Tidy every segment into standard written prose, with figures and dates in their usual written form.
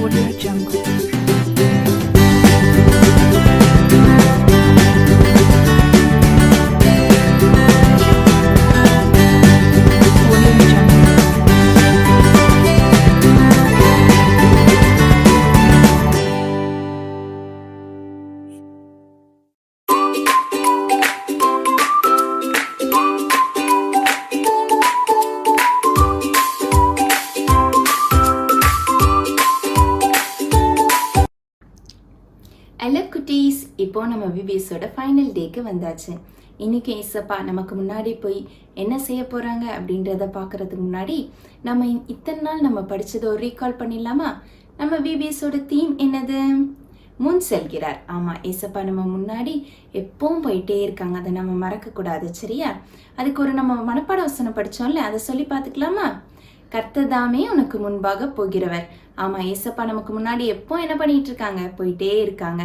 Audio Jungle. Hello குட்டீஸ், இப்போ நம்ம விபிஎஸோட ஃபைனல் டேக்கு வந்தாச்சு. இன்னைக்கு ஏசப்பா நமக்கு முன்னாடி போய் என்ன செய்ய போகிறாங்க அப்படின்றத பார்க்குறதுக்கு முன்னாடி நம்ம இத்தனை நாள் நம்ம படித்ததை ஒரு ரீகால் பண்ணிடலாமா? நம்ம விபிஎஸோட தீம் என்னது? முன் செல்கிறார். ஆமாம், ஏசப்பா நம்ம முன்னாடி எப்பவும் போயிட்டே இருக்காங்க, அதை நம்ம மறக்கக்கூடாது. சரியா? அதுக்கு ஒரு நம்ம மனப்பாட வசனம் படித்தோம்ல, அதை சொல்லி பார்த்துக்கலாமா? கர்த்ததாமே உனக்கு முன்பாக போகிறவர். ஆமா, ஏசப்பா நமக்கு முன்னாடி எப்போ என்ன பண்ணிட்டு இருக்காங்க? போயிட்டே இருக்காங்க.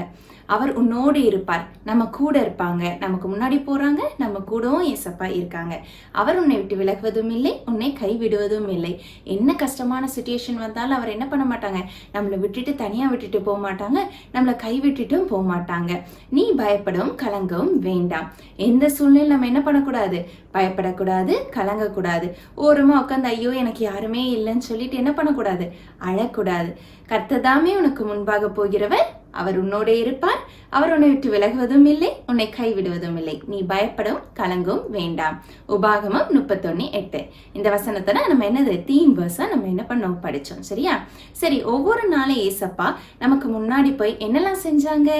அவர் உன்னோடு இருப்பார், நம்ம கூட இருப்பாங்க. நமக்கு முன்னாடி போறாங்க, நம்ம கூடவும் ஏசப்பா இருக்காங்க. அவர் உன்னை விட்டு விலகுவதும் இல்லை, உன்னை கைவிடுவதும் இல்லை. என்ன கஷ்டமான சுச்சுவேஷன் வந்தாலும் அவர் என்ன பண்ண மாட்டாங்க? நம்மளை விட்டுட்டு தனியா விட்டுட்டு போக மாட்டாங்க, நம்மளை கைவிட்டுட்டும் போக மாட்டாங்க. நீ பயப்படவும் கலங்கவும் வேண்டாம். எந்த சூழ்நிலை நம்ம என்ன பண்ணக்கூடாது? பயப்படக்கூடாது, கலங்கக்கூடாது. ஓரமா உட்காந்து ஐயோ எனக்கு யாருமே இல்லைன்னு சொல்லிட்டு என்ன பண்ணக்கூடாது? அழக்கூடாது. கர்த்ததாமே உனக்கு முன்பாக போகிறவர், அவர் உன்னோட இருப்பார். அவர் உன்னை விட்டு விலகுவதும் இல்லை, உன்னை கைவிடுவதும் இல்லை. நீ பயப்படவும் கலங்கவும் வேண்டாம். உபாகமம் 31:8. இந்த வசனத்தை நம்ம என்னது தீம் வேர்ஸா நம்ம என்ன பண்ணோம்? படிச்சோம். சரியா? சரி, ஒவ்வொரு நாளும் ஏசப்பா நமக்கு முன்னாடி போய் என்னெல்லாம் செஞ்சாங்க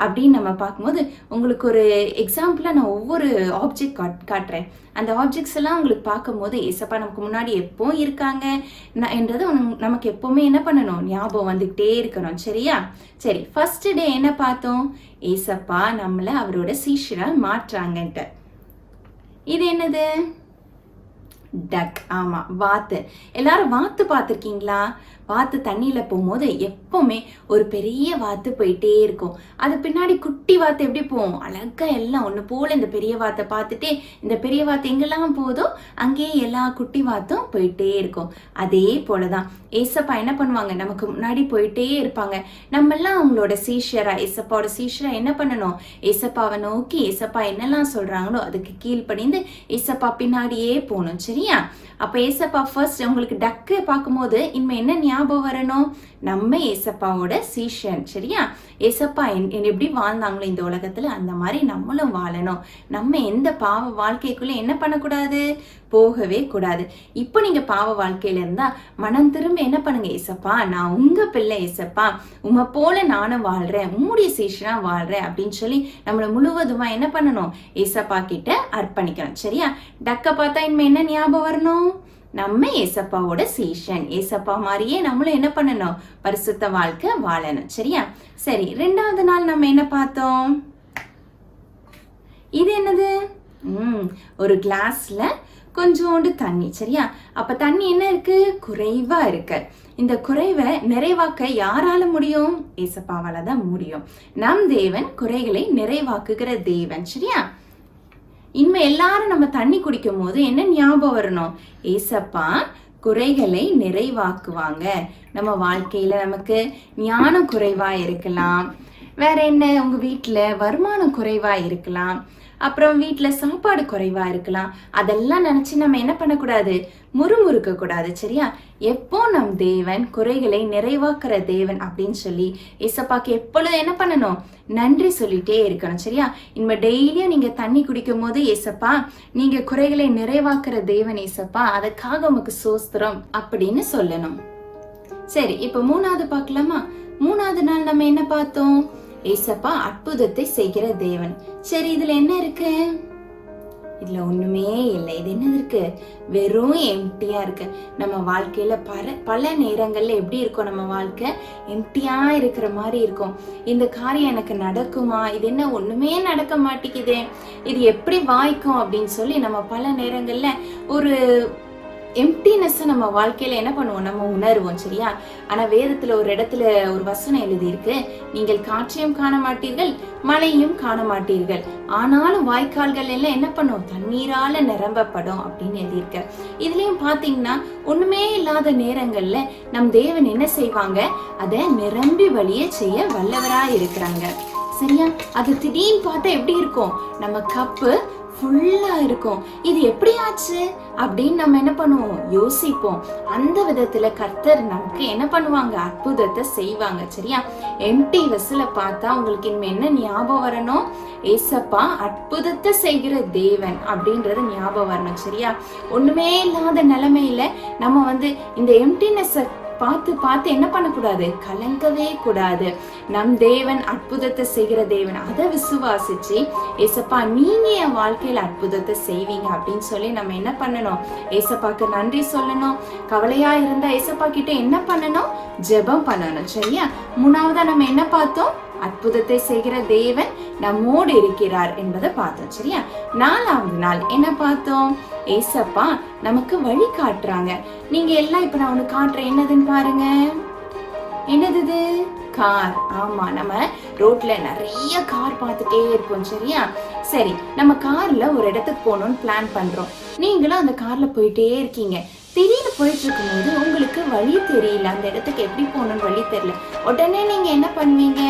அப்படின்னு நம்ம பார்க்கும்போது உங்களுக்கு ஒரு எக்ஸாம்பிளா நான் ஒவ்வொரு ஆப்ஜெக்ட் காட்டுறேன். அந்த ஆப்ஜெக்ட்ஸ் எல்லாம் உங்களுக்கு பார்க்கும்போது ஏசப்பா நமக்கு முன்னாடி எப்போ இருக்காங்க என்றது நமக்கு எப்பவுமே என்ன பண்ணணும்? ஞாபகம் வந்துகிட்டே இருக்கணும். சரியா? சரி, ஃபர்ஸ்ட் டே என்ன பார்த்தோம்? ஏசப்பா நம்மள அவரோட சீஷரா மாற்றாங்கன்ட்டு. இது என்னது? டக். ஆமா, வாத்து. எல்லாரும் வாத்து பார்த்துருக்கீங்களா? வாத்து தண்ணியில போகும்போது எப்பவுமே ஒரு பெரிய வாத்து போயிட்டே இருக்கும். அது பின்னாடி குட்டி வாத்து எப்படி போகும்? அழகா எல்லாம் ஒண்ணு போல இந்த பெரிய வாத்தை பார்த்துட்டே இந்த பெரிய வாத்து எங்கெல்லாம் போதோ அங்கேயே எல்லா குட்டி வாத்தும் போயிட்டே இருக்கும். அதே போலதான் ஏசப்பா என்ன பண்ணுவாங்க? நமக்கு முன்னாடி போயிட்டே இருப்பாங்க. நம்ம எல்லாம் அவங்களோட சீஷரா, ஏசப்பாவோட சீஷரா என்ன பண்ணணும்? ஏசப்பாவை நோக்கி ஏசப்பா என்னெல்லாம் சொல்றாங்களோ அதுக்கு கீழ்ப்படிந்து ஏசப்பா பின்னாடியே போகணும். சரியா? அப்ப ஏசப்பா ஃபர்ஸ்ட் உங்களுக்கு டக்கு பார்க்கும்போது இனிமே என்ன ஞாபகம் வரணும்? நம்ம ஏசப்பாவோட சீஷன். சரியா? ஏசப்பா எப்படி வாழ்ந்தாங்களோ இந்த உலகத்துல அந்த மாதிரி நம்மளும் வாழணும். நம்ம எந்த பாவ வாழ்க்கைக்குள்ள என்ன பண்ணக்கூடாது? போகவே கூடாது. இப்போ நீங்க பாவ வாழ்க்கையில இருந்தா மனம் திரும்ப என்ன பண்ணுங்க? ஏசப்பா நான் உங்க பிள்ளை, ஏசப்பா உமை போல நானும் வாழ்றேன், உம்முடைய சீஷனா வாழ்றேன் அப்படின்னு சொல்லி நம்மளை முழுவதுமா என்ன பண்ணணும்? ஏசப்பா கிட்ட அர்ப்பணிக்கணும். சரியா? டக்க பார்த்தா இனிமே என்ன ஞாபகம் வரணும்? நம்ம ஏசப்பாவோட சீஷன். ஏசப்பா மாதிரியே நம்மளும் என்ன பண்ணணும்? பரிசுத்த வாழ்க்கை வாழணும். சரியா? சரி, 2வது நாள் நம்ம என்ன பார்த்தோம்? இது என்னது? ஒரு கிளாஸ்ல கொஞ்சோண்டு தண்ணி. சரியா? அப்ப தண்ணி என்ன இருக்கு? குறைவா இருக்கு. இந்த குறைவை நிறைவாக்க யாரால முடியும்? ஏசப்பாவால தான் முடியும். நம் தேவன் குறைகளை நிறைவாக்குகிற தேவன். சரியா? இனிமே எல்லாரும் நம்ம தண்ணி குடிக்கும் போது என்ன ஞாபகம் வரணும்? ஏசப்பா குறைகளை நிறைவாக்குவாங்க. நம்ம வாழ்க்கையில நமக்கு ஞானம் குறைவா இருக்கலாம், வேற என்ன, உங்க வீட்டுல வருமானம் குறைவா இருக்கலாம், அப்புறம் வீட்டுல சாப்பாடு குறைவா இருக்கலாம். அதெல்லாம் நினைச்சு நம்ம என்ன பண்ணக்கூடாது? முறுமுறுக்க கூடாது. சரியா? எப்போ நம் தேவன் குறைகளை நிறைவாக்குற தேவன் அப்படின்னு சொல்லி ஏசப்பாக்கு எப்பொழுதும் என்ன பண்ணணும்? நன்றி சொல்லிட்டே இருக்கணும். சரியா? இனிமே டெய்லியும் நீங்க தண்ணி குடிக்கும் போது ஏசப்பா நீங்க குறைகளை நிறைவாக்குற தேவன் ஏசப்பா, அதுக்காக உமக்கு சோஸ்திரம் அப்படின்னு சொல்லணும். சரி, இப்ப 3வது பார்க்கலாமா? 3வது நாள் நம்ம என்ன பார்த்தோம்? ஏசப்பா அற்புதத்தை செய்கிற தேவன். சரி, இதுல என்ன இருக்கு? இதுல ஒண்ணுமே இல்லை. இது என்ன இருக்கு? வெறும் எம்டியா இருக்கு. நம்ம வாழ்க்கையில பல நேரங்கள்ல எப்படி இருக்கும்? நம்ம வாழ்க்கை எம்டியா இருக்கிற மாதிரி இருக்கும். இந்த காரியம் எனக்கு நடக்குமா? இது என்ன ஒண்ணுமே நடக்க மாட்டேங்குது, இது எப்படி வாய்க்கும் அப்படின்னு சொல்லி நம்ம பல நேரங்கள்ல ஒரு எம்டினஸ் நம்ம வாழ்க்கையில என்ன பண்ணுவோம், நம்ம உணர்வோம். சரியா? ஆனா வேதத்துல ஒரு இடத்துல ஒரு வசனம் எழுதி இருக்கு, நீங்கள் காற்றையும் காண மாட்டீர்கள், மழையும் காண மாட்டீர்கள், ஆனாலும் வாய்க்கால்கள் எல்லாம் என்ன பண்ணும், தண்ணீரால நிரம்பப்படும் அப்படின்னு எழுதியிருக்க. இதுலயும் பாத்தீங்கன்னா ஒண்ணுமே இல்லாத நேரங்கள்ல நம் தேவன் என்ன செய்வாங்க, அதை நிரம்பி வழிய செய்ய வல்லவரா இருக்கிறாங்க. சரியா? அது திடீர்னு பார்த்தா எப்படி இருக்கும், நம்ம கப்பு ஃபுல்லா இருக்கும். இது எப்படி ஆச்சு அப்படின்னு நம்ம என்ன பண்ணுவோம், யோசிப்போம். அந்த விதத்துல கர்த்தர் நமக்கு என்ன பண்ணுவாங்க, அற்புதத்தை செய்வாங்க. சரியா? எம்டி வெஸ்ல பார்த்தா உங்களுக்கு இனிமே என்ன ஞாபகம் வரணும், ஏசப்பா அற்புதத்தை செய்கிற தேவன் அப்படின்றது ஞாபகம் வரணும். சரியா? ஒண்ணுமே இல்லாத நிலைமையில நம்ம இந்த எம்டினஸ் பார்த்து பார்த்து என்ன பண்ணக்கூடாது, கலங்கவே கூடாது. நம் தேவன் அற்புதத்தை செய்கிற தேவன், அதை விசுவாசிச்சு ஏசப்பா நீங்க என் வாழ்க்கையில அற்புதத்தை செய்வீங்க அப்படின்னு சொல்லி நம்ம என்ன பண்ணணும், ஏசப்பாக்கு நன்றி சொல்லணும். கவலையா இருந்தா ஏசப்பா கிட்ட என்ன பண்ணணும், ஜெபம் பண்ணணும். சரியா? மூணாவதா நம்ம என்ன பார்த்தோம், அற்புதத்தை செய்கிற தேவன் நம்மோடு இருக்கிறார் என்பதை பார்த்தோம். சரியா? நாலாவது நாள் என்ன பார்த்தோம், ஏசப்பா நமக்கு வழி காட்டுறாங்க. நீங்க எல்லாம் இப்ப நான் ஒண்ணு காட்டுறேன், என்னதுன்னு பாருங்க. என்னது? கார். ஆமா, நம்ம ரோட்ல நிறைய கார் பார்த்துட்டே இருப்போம். சரியா? சரி, நம்ம கார்ல ஒரு இடத்துக்கு போகணும்னு பிளான் பண்றோம். நீங்களும் அந்த கார்ல போயிட்டே இருக்கீங்க. திடீர்னு போயிட்டு இருக்கும் போது உங்களுக்கு வழி தெரியல, அந்த இடத்துக்கு எப்படி போகணும்னு வழி தெரியல. உடனே நீங்க என்ன பண்ணுவீங்க,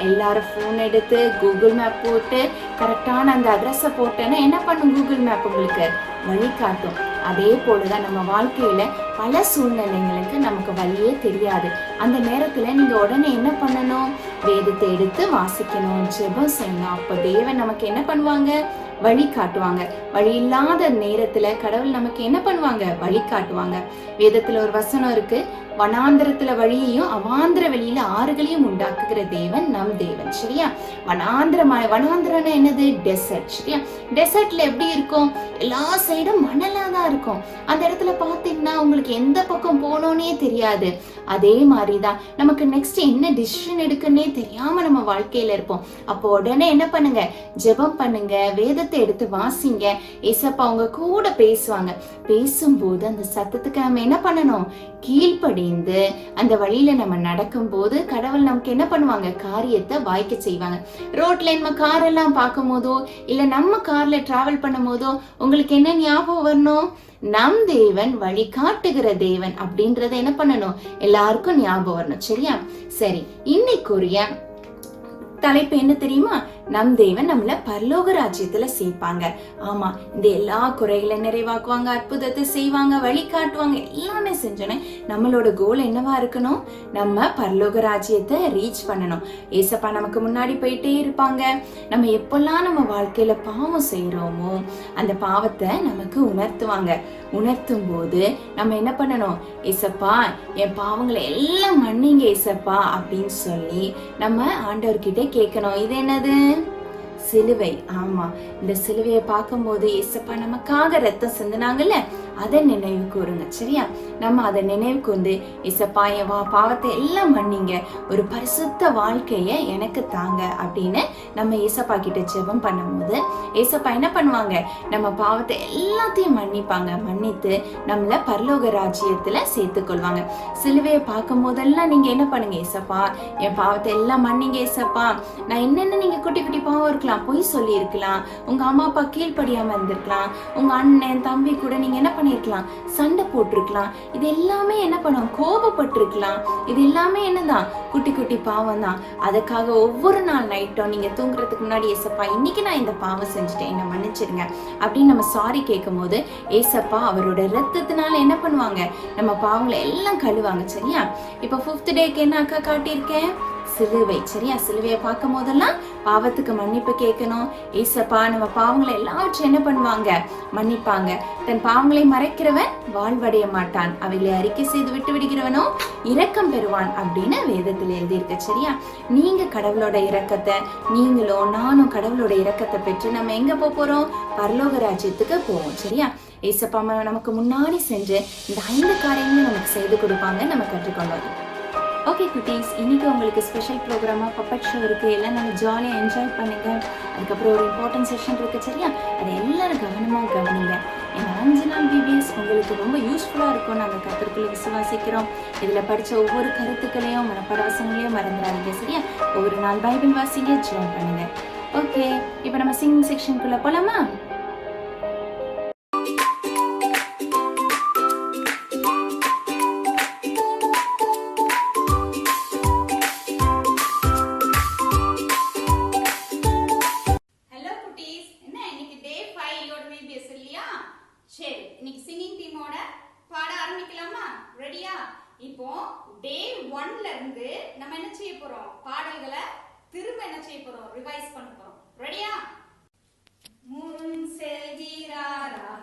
எல்லாரும் போன் எடுத்து கூகுள் மேப் போட்டு கரெக்டான அந்த அட்ரஸ போட்டேன்னா என்ன பண்ணும், கூகுள் மேப் உங்களுக்கு வழி காட்டும். அதே போலதான் நம்ம வாழ்க்கையில பல சூழ்நிலைகளுக்கு நமக்கு வழியே தெரியாது. அந்த நேரத்துல நீங்க உடனே என்ன பண்ணணும், வேதத்தை எடுத்து வாசிக்கணும், ஜெபம் செய்யணும். அப்ப தேவன் நமக்கு என்ன பண்ணுவாங்க, வழி காட்டுவாங்க. வழி இல்லாத நேரத்துல கடவுள் நமக்கு என்ன பண்ணுவாங்க, வழி காட்டுவாங்க. வேதத்துல ஒரு வசனம் இருக்கு, வனாந்திரத்துல வழியையும் அவாந்திர வெளியில ஆறுகளையும் உண்டாக்குகிற தேவன் நம் தேவன். சரியா? வனாந்திரம் என்னது, டெசர்ட். சரியா? டெசர்ட்ல எப்படி இருக்கும், எல்லா சைடும் மணலாதான் இருக்கும். அந்த இடத்துல பாத்தீங்கன்னா உங்களுக்கு எந்த பக்கம் போனோன்னே தெரியாது. அதே மாதிரிதான் நமக்கு நெக்ஸ்ட் என்ன டிசிஷன் எடுக்கன்னே தெரியாம நம்ம வாழ்க்கையில இருப்போம். அப்போ உடனே என்ன பண்ணுங்க, ஜெபம் பண்ணுங்க, வேதத்தை எடுத்து வாசிங்க. ஏசப்பா அவங்க கூட பேசுவாங்க. பேசும்போது அந்த சத்தத்துக்கு நம்ம என்ன பண்ணணும், கீழ்ப்படிந்து அந்த வழியில நம்ம நடக்கும் போது கடவுள் நமக்கு என்ன பண்ணுவாங்க, காரியத்தை வாய்க்க செய்வாங்க. ரோட்ல நம்ம கார் எல்லாம் பார்க்கும் போதோ இல்ல நம்ம கார்ல டிராவல் பண்ணும் போதோ உங்களுக்கு என்ன ஞாபகம் வரணும், நம் தேவன் வழி காட்டுகிற தேவன் அப்படின்றத என்ன பண்ணணும், எல்லாருக்கும் ஞாபகம் வரணும். சரியா? சரி, இன்னைக்குரிய தலைப்பு என்ன தெரியுமா, நம் தேவன் நம்மள பரலோக ராஜ்யத்துல சேர்ப்பாங்க. ஆமா, இந்த எல்லா குறைகளை நிறைவாக்குவாங்க, அற்புதத்தை செய்வாங்க, வழி காட்டுவாங்க. எல்லாமே செஞ்சோன்னே நம்மளோட கோல் என்னவா இருக்கணும், நம்ம பரலோக ராஜ்யத்தை ரீச் பண்ணணும். ஏசப்பா நமக்கு முன்னாடி போயிட்டே இருப்பாங்க. நம்ம எப்பெல்லாம் நம்ம வாழ்க்கையில பாவம் செய்யறோமோ அந்த பாவத்தை நமக்கு உணர்த்துவாங்க. உணர்த்தும் போது நம்ம என்ன பண்ணணும், ஏசப்பா என் பாவங்களை எல்லாம் மன்னிங்க ஏசப்பா அப்படின்னு சொல்லி நம்ம ஆண்டவர்கிட்ட கேட்கணும். இது என்னது, சிலுவை. ஆமா, இந்த சிலுவையை பார்க்கும் போது ஏசப்பா நமக்காக ரத்தம் சிந்தினாங்கல்ல, அதை நினைவு கூறுங்க. சரியா? நம்ம அதை நினைவு கூர்ந்து ஏசப்பா என் பாவத்தை எல்லாம் மன்னிங்க, ஒரு பரிசுத்த வாழ்க்கைய எனக்கு தாங்க அப்படின்னு நம்ம ஏசப்பா கிட்ட ஜெபம் பண்ணும்போது ஏசப்பா என்ன பண்ணுவாங்க, நம்ம பாவத்தை எல்லாத்தையும் மன்னிப்பாங்க. மன்னித்து நம்மள பரலோக ராஜ்யத்துல சேர்த்து கொள்வாங்க. சிலுவையை பார்க்கும் போதெல்லாம் நீங்க என்ன பண்ணுங்க, ஏசப்பா என் பாவத்தை எல்லாம் மன்னிங்க ஏசப்பா. நான் என்னென்ன நீங்க குட்டி குட்டி பாவம் இருக்கலாம், பொய் சொல்லி இருக்கலாம், உங்க அம்மா அப்பா கீழ்படியாம இருந்திருக்கலாம், உங்க அண்ணன் தம்பி கூட நீங்க என்ன பண்ணிருக்கலாம், சண்டை போட்டிருக்கலாம். இது எல்லாமே என்ன பண்ணும், கோபப்பட்டிருக்கலாம். இது எல்லாமே என்னதான், குட்டி குட்டி பாவம் தான். அதுக்காக ஒவ்வொரு நாள் நைட்டும் நீங்க தூங்குறதுக்கு முன்னாடி ஏசப்பா இன்னைக்கு நான் இந்த பாவம் செஞ்சுட்டேன், என்ன மன்னிச்சிருங்க அப்படின்னு நம்ம சாரி கேட்கும் போது ஏசப்பா அவரோட ரத்தத்தினால என்ன பண்ணுவாங்க, நம்ம பாவங்களை எல்லாம் கழுவாங்க. சரியா? இப்ப 5th டேக்கு என்ன அக்கா காட்டியிருக்கேன், சிலுவை. சரியா? சிலுவையை பார்க்கும் போதெல்லாம் பாவத்துக்கு மன்னிப்பு கேட்கணும். ஏசப்பா நம்ம பாவங்களை எல்லாவற்றையும் என்ன பண்ணுவாங்க, மன்னிப்பாங்க. தன் பாவங்களை மறைக்கிறவன் வாழ்வடைய மாட்டான், அவைகளை அறிக்கை செய்து விட்டு விடுகிறவனோ இரக்கம் பெறுவான் அப்படின்னு வேதத்தில் எழுதியிருக்கு. சரியா? நீங்க கடவுளோட இரக்கத்தை, நீங்களும் நானும் கடவுளோட இரக்கத்தை பெற்று நம்ம எங்க போறோம், பரலோக ராஜ்யத்துக்கு போவோம். சரியா? ஏசப்பா நமக்கு முன்னாடி சென்று இந்த 5 காரியங்களும் நமக்கு செய்து கொடுப்பாங்க, நம்ம கற்றுக்கொண்டோம். ஓகே குட்டீஸ், இன்னைக்கு உங்களுக்கு ஸ்பெஷல் ப்ரோக்ராமா பப்பட் ஷோ இருக்கு. எல்லாம் நம்ம ஜாலியாக என்ஜாய் பண்ணுங்க. அதுக்கப்புறம் ஒரு இம்பார்ட்டன்ட் செஷன் இருக்கு. சரியா? அதை எல்லாரும் கவனமாக கவனிங்க. ஏன்னா 5 நாள் VBS உங்களுக்கு ரொம்ப யூஸ்ஃபுல்லாக இருக்கும். நாங்கள் கர்த்தருக்குள்ள விசுவாசிக்கிறோம். இதில் படித்த ஒவ்வொரு கருத்துக்களையும் மனப்படவசங்களையும் மறந்துடாதீங்க. சரியா? ஒவ்வொரு நாள் பைபிள் வாசிங்க, ஜெபம் பண்ணுங்க. ஓகே, இப்போ நம்ம சிங்கிங் செக்ஷனுக்குள்ள போலாமா? இப்போ டே 1ல இருந்து நம்ம என்ன செய்ய போறோம்? பாடல்களை திரும்ப என்ன செய்ய போறோம்? ரிவைஸ் பண்ண போறோம். ரெடியா? முன் செல்கிறாரா,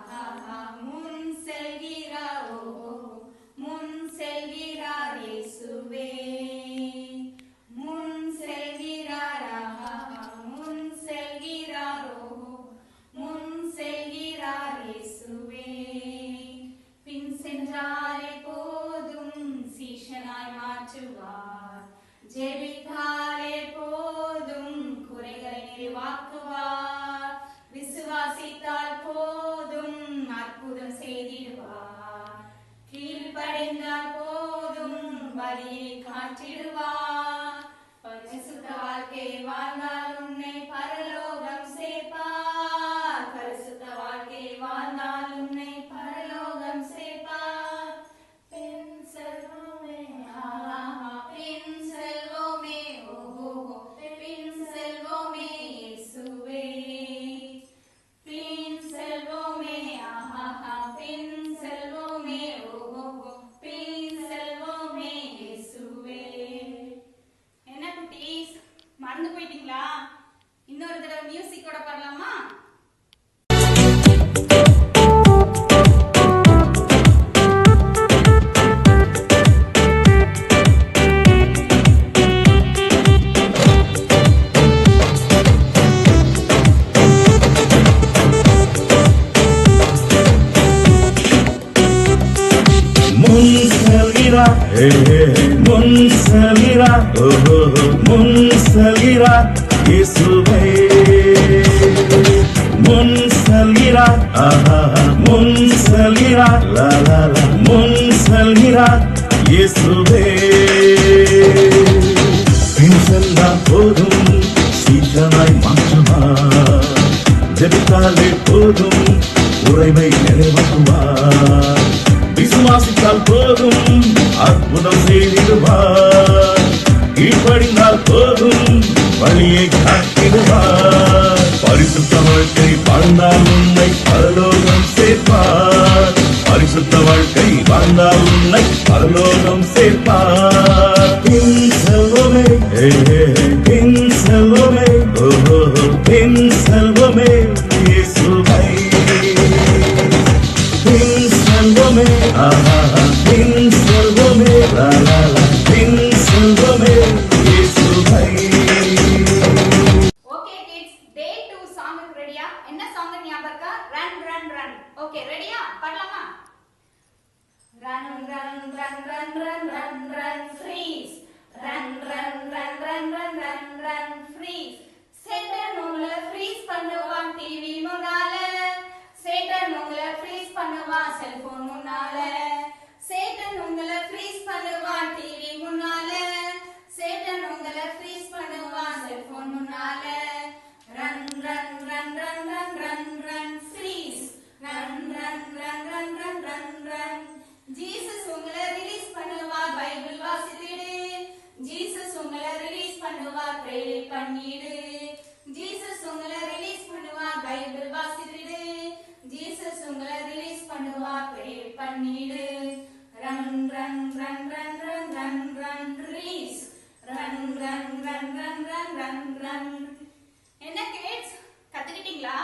முன் செல்கிறார், முன் செல்கிறார் இயேசுவே, முன் செல்கிறாரா, முன் செல்கிறார், முன் செல்கிறார் இயேசுவே, பின் சென்றாலே போதும் சீஷனாய் மாற்றுவார், ஜெபித்தாலே போதும் குறைகளை நிறைவாக்குவார், விசுவாசித்தால் போதும் அற்புதம் செய்திடுவார், கீழ்ப்படைந்தால் போதும் வழியை காட்டிடுவார், பரிசுத்த வாழ்க்கை வாழ்ந்தால் உன்னை பரலோகம் சேர்ப்பார், பரிசுத்த வாழ்க்கை வாழ்ந்தால் உன்னை பரலோகம் சேர்ப்பார், பின் செல்வோமே, பின் செல்வோமே, பின் செல்வோமே இயேசுவே, பின் செல்வோமே, பின் செல்வோமே, பின் செல்வோமே இயேசுவே. என்ன குட்டீஸ், மறந்து போயிட்டீங்களா? இன்னொரு தடவை மியூசிக்கோட பாடலாமா? முன் செல்கிறார், முன் செல்கிறார் இயேசுவே, முன் செல்கிறார், முன் செல்கிறார், முன் செல்கிறார் இயேசுவே, பின் சென்றால் போதும் சீஷனாய் மாற்றுவார், ஜெபித்தாலே போதும் உறைவை நிறைவாக்குவார், விசுவாசித்தால் போதும் அற்புதம் செய்திடுவார், கீழ்ப்படிந்தால் போதும் வழியை காட்டிடுவார், பரிசுத்த வாழ்க்கை வாழ்ந்தால் உன்னை பரலோகம் சேர்ப்பார், பரிசுத்த வாழ்க்கை வாழ்ந்தால் உன்னை பரலோகம் சேர்ப்பார், பின் செல்வமே, பின் செல்வமே, பின் செல்வமே இயேசுவை, பின் செல்வமே, பின் செல்வமே, பின் செல்வமே இயேசுவை. ஓகே கிட்ஸ், டே 2 சாங் ரெடியா? என்ன சாங் ஞாபகம் இருக்கா? Run run run. ஓகே, ரெடியா? பாடலாமா? Run run run run run run run freeze, run run run run run run run freeze, Satan உங்களை ஃப்ரீஸ் பண்ணுவான் டிவி முன்னால, சேட்டன் உங்களை ஃப்ரீஸ் பண்ணுவான் செல்போன் முன்னால, சேட்டன் உங்களை ஃப்ரீஸ் பண்ணுவான் டிவி முன்னால, சேட்டன் உங்களை ஃப்ரீஸ் பண்ணுவான் செல்போன் முன்னால, run run run run run run run freeze, run run run run run run run. Jesus உங்களை ரிலீஸ் பண்ணுவார், பைபிள் வாசித்திடு, ஜீசஸ் உங்களை ரிலீஸ் பண்ணுவார், ப்ரே பண்ணிடு, ஜீசஸ் உங்களை ரிலீஸ் பண்ணுவார், பைபிள் வாசித்திடு, ஜீசஸ் உங்களை ரிலீஸ் பண்ணுவார், ப்ரே பண்ணிடு, run run run run run run run release, run run run run run run run. என்ன கிட்ஸ், கத்துக்கிட்டீங்களா?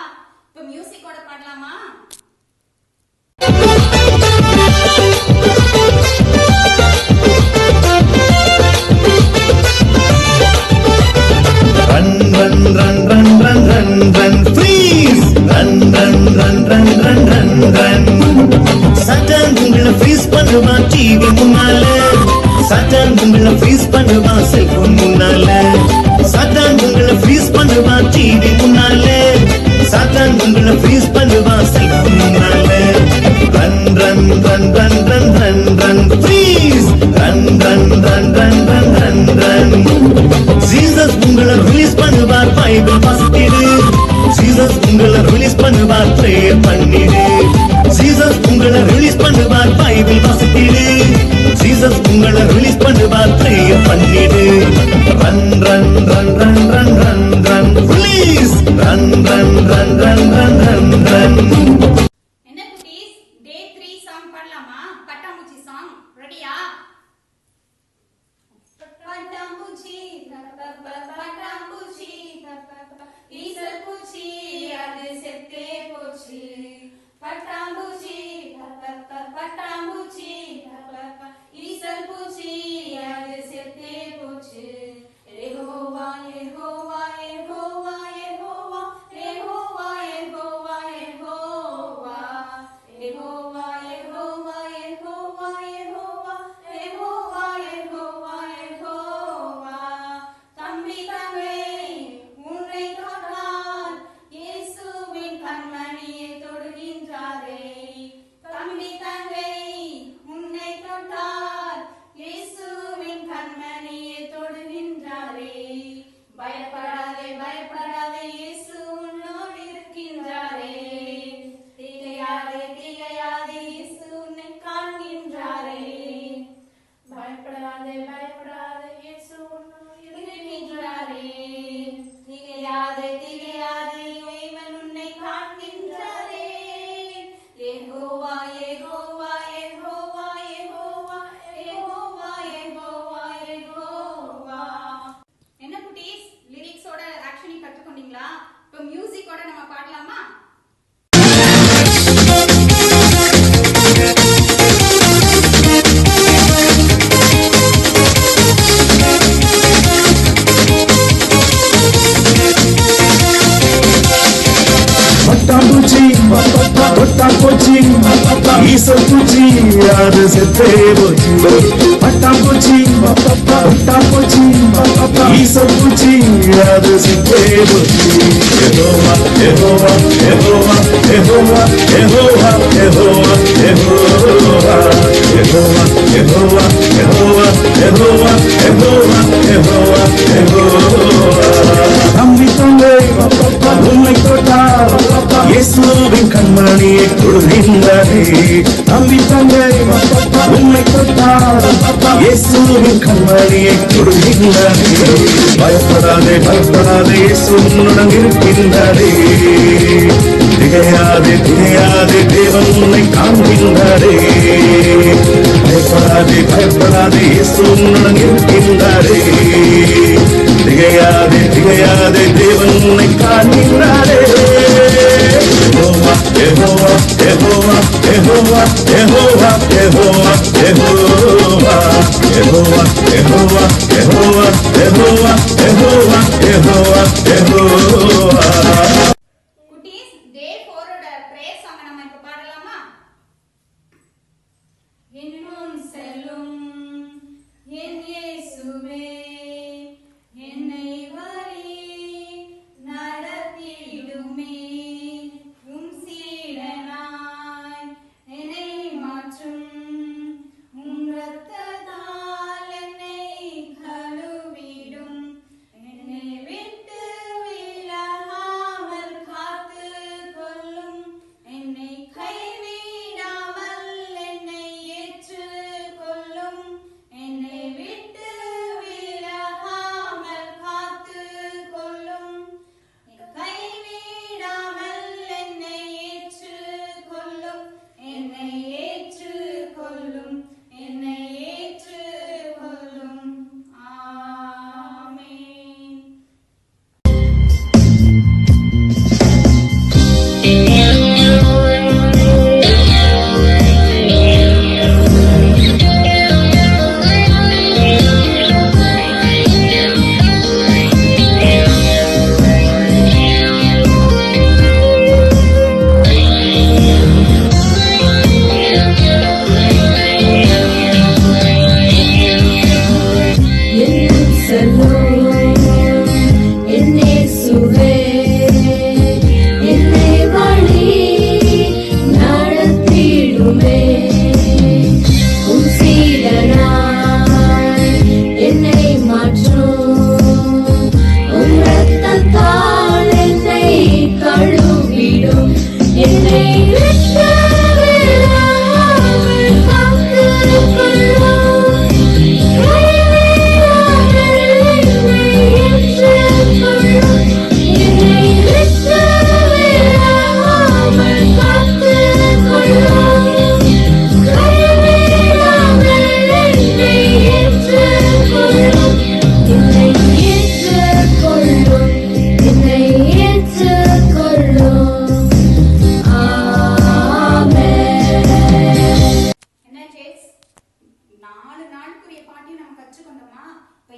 இப்போ மியூசிக்கோட பாடலாமா? Run, run, run, run, run, run, run, freeze! Run, run, run, run, run, run, run. Satan உங்களை freeze பண்ணுவான் TV முன்னால, Satan உங்களை freeze பண்ணுவான் cellphone முன்னால, Satan உங்களை freeze பண்ணுவான் TV முன்னால, சாத்தான் உங்களை ஃப்ரீஸ் பண்ணுவான் செல்ஃப் முன்னால. Run run run run run run run freeze. Run run run run run run run. Jesus உங்களை ரிலீஸ் பண்ணுவார், பைபிள் வாசித்திடு. ஜீசஸ் உங்களை ரிலீஸ் பண்ணுவார், ப்ரேயர் பண்ணிடு. ஜீசஸ் உங்களை ரிலீஸ் பண்ணுவார், பைபிள் வாசித்திடு. ஜீசஸ் உங்களை ரிலீஸ் பண்ணுவார், ப்ரேயர் பண்ணிடு. Run run run run run run run release. Run run run run run run run. என்ன குட்டீஸ், டே 3 சாங் பாடலாமா? பட்டாம்பூச்சி சாங் ரெடியா? பட்டாம்பூச்சி பட்டாம்பூச்சி ஈசல் பூச்சி அது செத்தே போச்சு. பட்டாம்பூச்சி பட்டாம்பூச்சி ஈசல் பூச்சி அது செத்தே போச்சு. யெகோவா யெகோவா யெகோவா யெகோவா யெகோவா யெகோவா யெகோவா யெகோவா யெகோவா யெகோவா யெகோவா யெகோவா யெகோவா யெகோவா. தம்பி தங்கை உன்னை தொட்டால் இயேசுவின் கண்மணியை தொடுகின்றாரே. தம்பி தங்கை உன்னை தொட்டால் இயேசுவின் கண்மணியை தொடுகின்றாரே. பயப்படாதே பயப்படாதே, இயேசு உன்னோடு இருக்கின்றாரே. திகையாதே திகையாதே, இயேசு உன்னை காண்கின்றாரே. பயப்படாதே பயப்படாதே, இயேசு உன்னோடு இருக்கின்றாரே. திகையாதே திகையாதே, இறைவன் உன்னை காண்கின்றாரே. யெகோவா யெகோவா யெகோவா யெகோவா யெகோவா யெகோவா யெகோவா. என்ன குட்டீஸ், லிரிக்ஸோட ஆக்ஷனை கற்றுக்கொண்டீங்களா? இப்போ மியூசிக்கோட நம்ம பாடலாமா? பட்டாம்பூச்சி பட்டாம்பூச்சி ஈசல் பூச்சி அது செத்தே போச்சு. பட்டாம்பூச்சி பட்டாம்பூச்சி ஈசல் பூச்சி அது செத்தே போச்சு. யெகோவா யெகோவா யெகோவா யெகோவா யெகோவா யெகோவா யெகோவா யெகோவா யெகோவா யெகோவா யெகோவா யெகோவா யெகோவா யெகோவா. தம்பி தங்கை உன்னை தொட்டால் இயேசுவின் கண்மணியை தொடுகின்றாரே. தம்பி தங்கை உன்னை தொட்டால் இயேசுவின் கண்மணியை தொடுகின்றாரே. பயப்படாதே பயப்படாதே, இயேசு உன்னுடன் இருக்கின்றாரே. திகையாதே திகையாதே, தேவன் உன்னை காண்கின்றாரே. பயப்படாதே பயப்படாதே, இயேசு உன்னுடன் இருக்கின்றாரே. திகையாதே திகையாதே, தேவன் உன்னை காண்கின்றாரே. யெகோவா யெகோவா யெகோவா யெகோவா யெகோவா யெகோவா யெகோவா யெகோவா யெகோவா யெகோவா யெகோவா யெகோவா யெகோவா யெகோவா. குட்டீஸ், டே 4 ஓட பிரேயர் சாங் நம்ம இப்ப பாடலாமா? என்னும் செல்லும் என் இயேசுவே, என்னை வழி நடத்திடுமே. உம் சீடனாய் என்னை மாற்றும், உம் இரத்தத்தால் என்னை கழுவிடும். என்னை விட்டு விலகாமல் காத்துக் கொள்ளும். என்னை கைவிடாமல் என்னை ஏற்றுக் கொள்ளும். என்னை விட்டு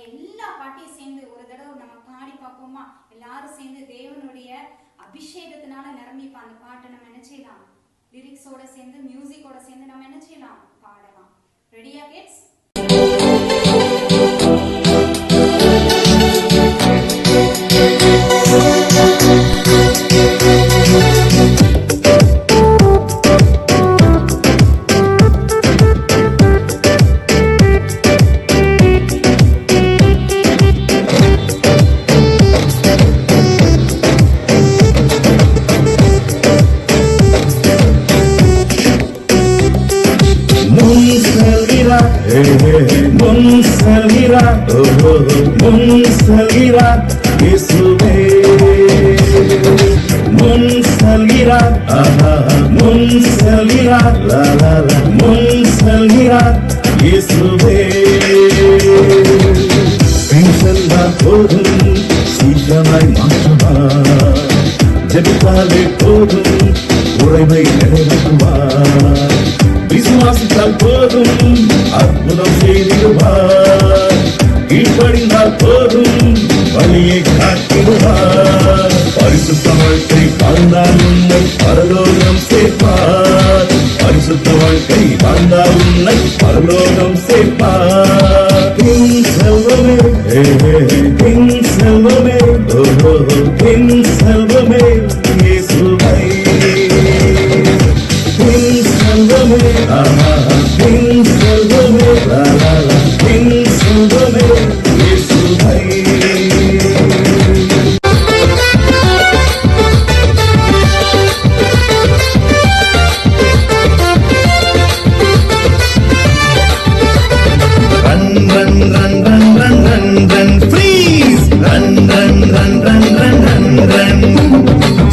எல்லா பாட்டையும் சேர்ந்து ஒரு தடவை நம்ம பாடி பார்ப்போமா? எல்லாரும் சேர்ந்து தேவனுடைய அபிஷேகத்தினால நிரம்பிப்ப அந்த பாட்டை நம்ம என்ன செய்யலாம்? லிரிக்ஸோட சேர்ந்து மியூசிக்கோட சேர்ந்து நம்ம என்ன செய்யலாம்? பாடலாம். ரெடியா கிட்ஸ்? சீக்கிரமாய் மாற்றுவார், ஜெபித்தாலே போதும் உறைவை நிறைவேற்றுவார், விசுவாசித்தால் போதும் அற்புதம் செய்திடுவார், கீழ்ப்படிந்தால் போதும் வழியை காட்டிடுவார், பரிசுத்த வாழ்க்கை வாழ்ந்தால் உன்னை பரலோகம் சேர்ப்பார், பரிசுத்த வாழ்க்கை வாழ்ந்தால் உன்னை பரலோகம் சேர்ப்பார். செல்வமே செல்வமே செல்வமே இயேசுவை செல்வமே செல்வமே செல்வமே இயேசுவை.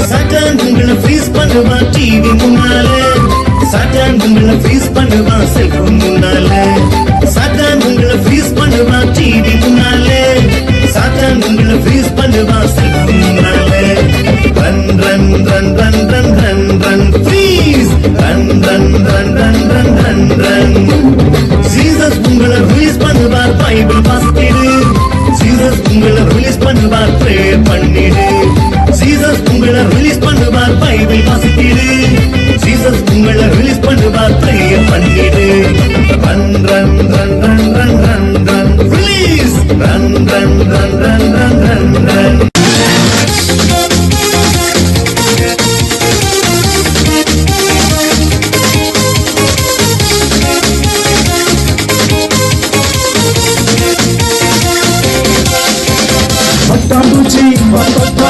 சாத்தான் உங்களை ஃப்ரீஸ் பண்ணுவான் டிவி முன்னால, சாத்தான் உங்களை ஃப்ரீஸ் பண்ணுவான் செல்போன் முன்னால, சாத்தான் உங்களை ஃப்ரீஸ் பண்ணுவான் டிவி முன்னால, சாத்தான் உங்களை ஃப்ரீஸ் பண்ணுவான் செல்போன் முன்னால. Run run run run run run run freeze run run run run run run run. Jesus உங்களை ரிலீஸ் பண்ணுவார், பைபிள் வாசித்திடு. ஜீசஸ் உங்களை ரிலீஸ் பண்ணுவார், ப்ரேயர் பண்ணிடு. ஜீசஸ் உங்களை ரிலீஸ் பண்ணுவார், பைபிள் வாசித்திடு. ஜீசஸ் உங்களை ரிலீஸ் பண்ணுவார், ப்ரேயர் பண்ணிடு. Run run run run run run run release run run run run run run run.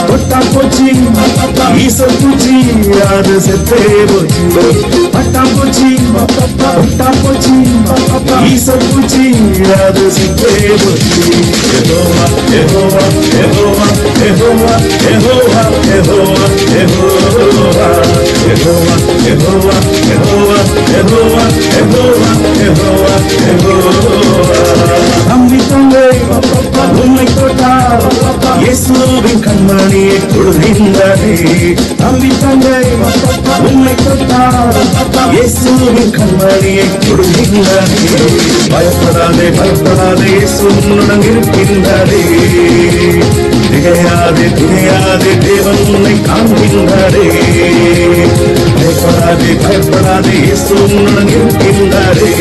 பட்டாம்பூச்சி ஈசப்பூச்சி அது செத்தே போச்சு, பட்டாம்பூச்சி பட்டாம்பூச்சி ஈசப்பூச்சி அது செத்தே போச்சு. யெகோவா யெகோவா யெகோவா யெகோவா யெகோவா யெகோவா யெகோவா யெகோவா யெகோவா யெகோவா யெகோவா யெகோவா யெகோவா யெகோவா. நம்பிக்கொண்டே உம்மை தொட்டார் இயேசுவின் கண்மணியை தொழுகின்றதே, நம்பிக்கொண்டே உம்மை தொட்டார் இயேசுவின் கண்மணியை தொழுகின்றதே. பயப்படாதே பயப்படாதே இயேசு உன்னுடன் இருக்கின்றதே, திகையாதே திகையாதே தேவன் உன்னை காண்கின்றதே. பயப்படாதே பயப்படாதே இயேசு உன்னுடன் இருக்கின்றதே,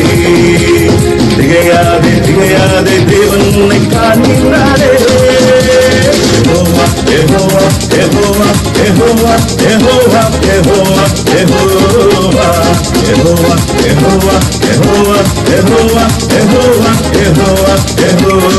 திகையாதே திகையாதே தேவன் உன்னை காண்கின்றதே. Yehovah, Yehovah, Yehovah, Yehovah, Yehovah, Yehovah, Yehovah, Yehovah, Yehovah, Yehovah, Yehovah, Yehovah, Yehovah, Yehovah.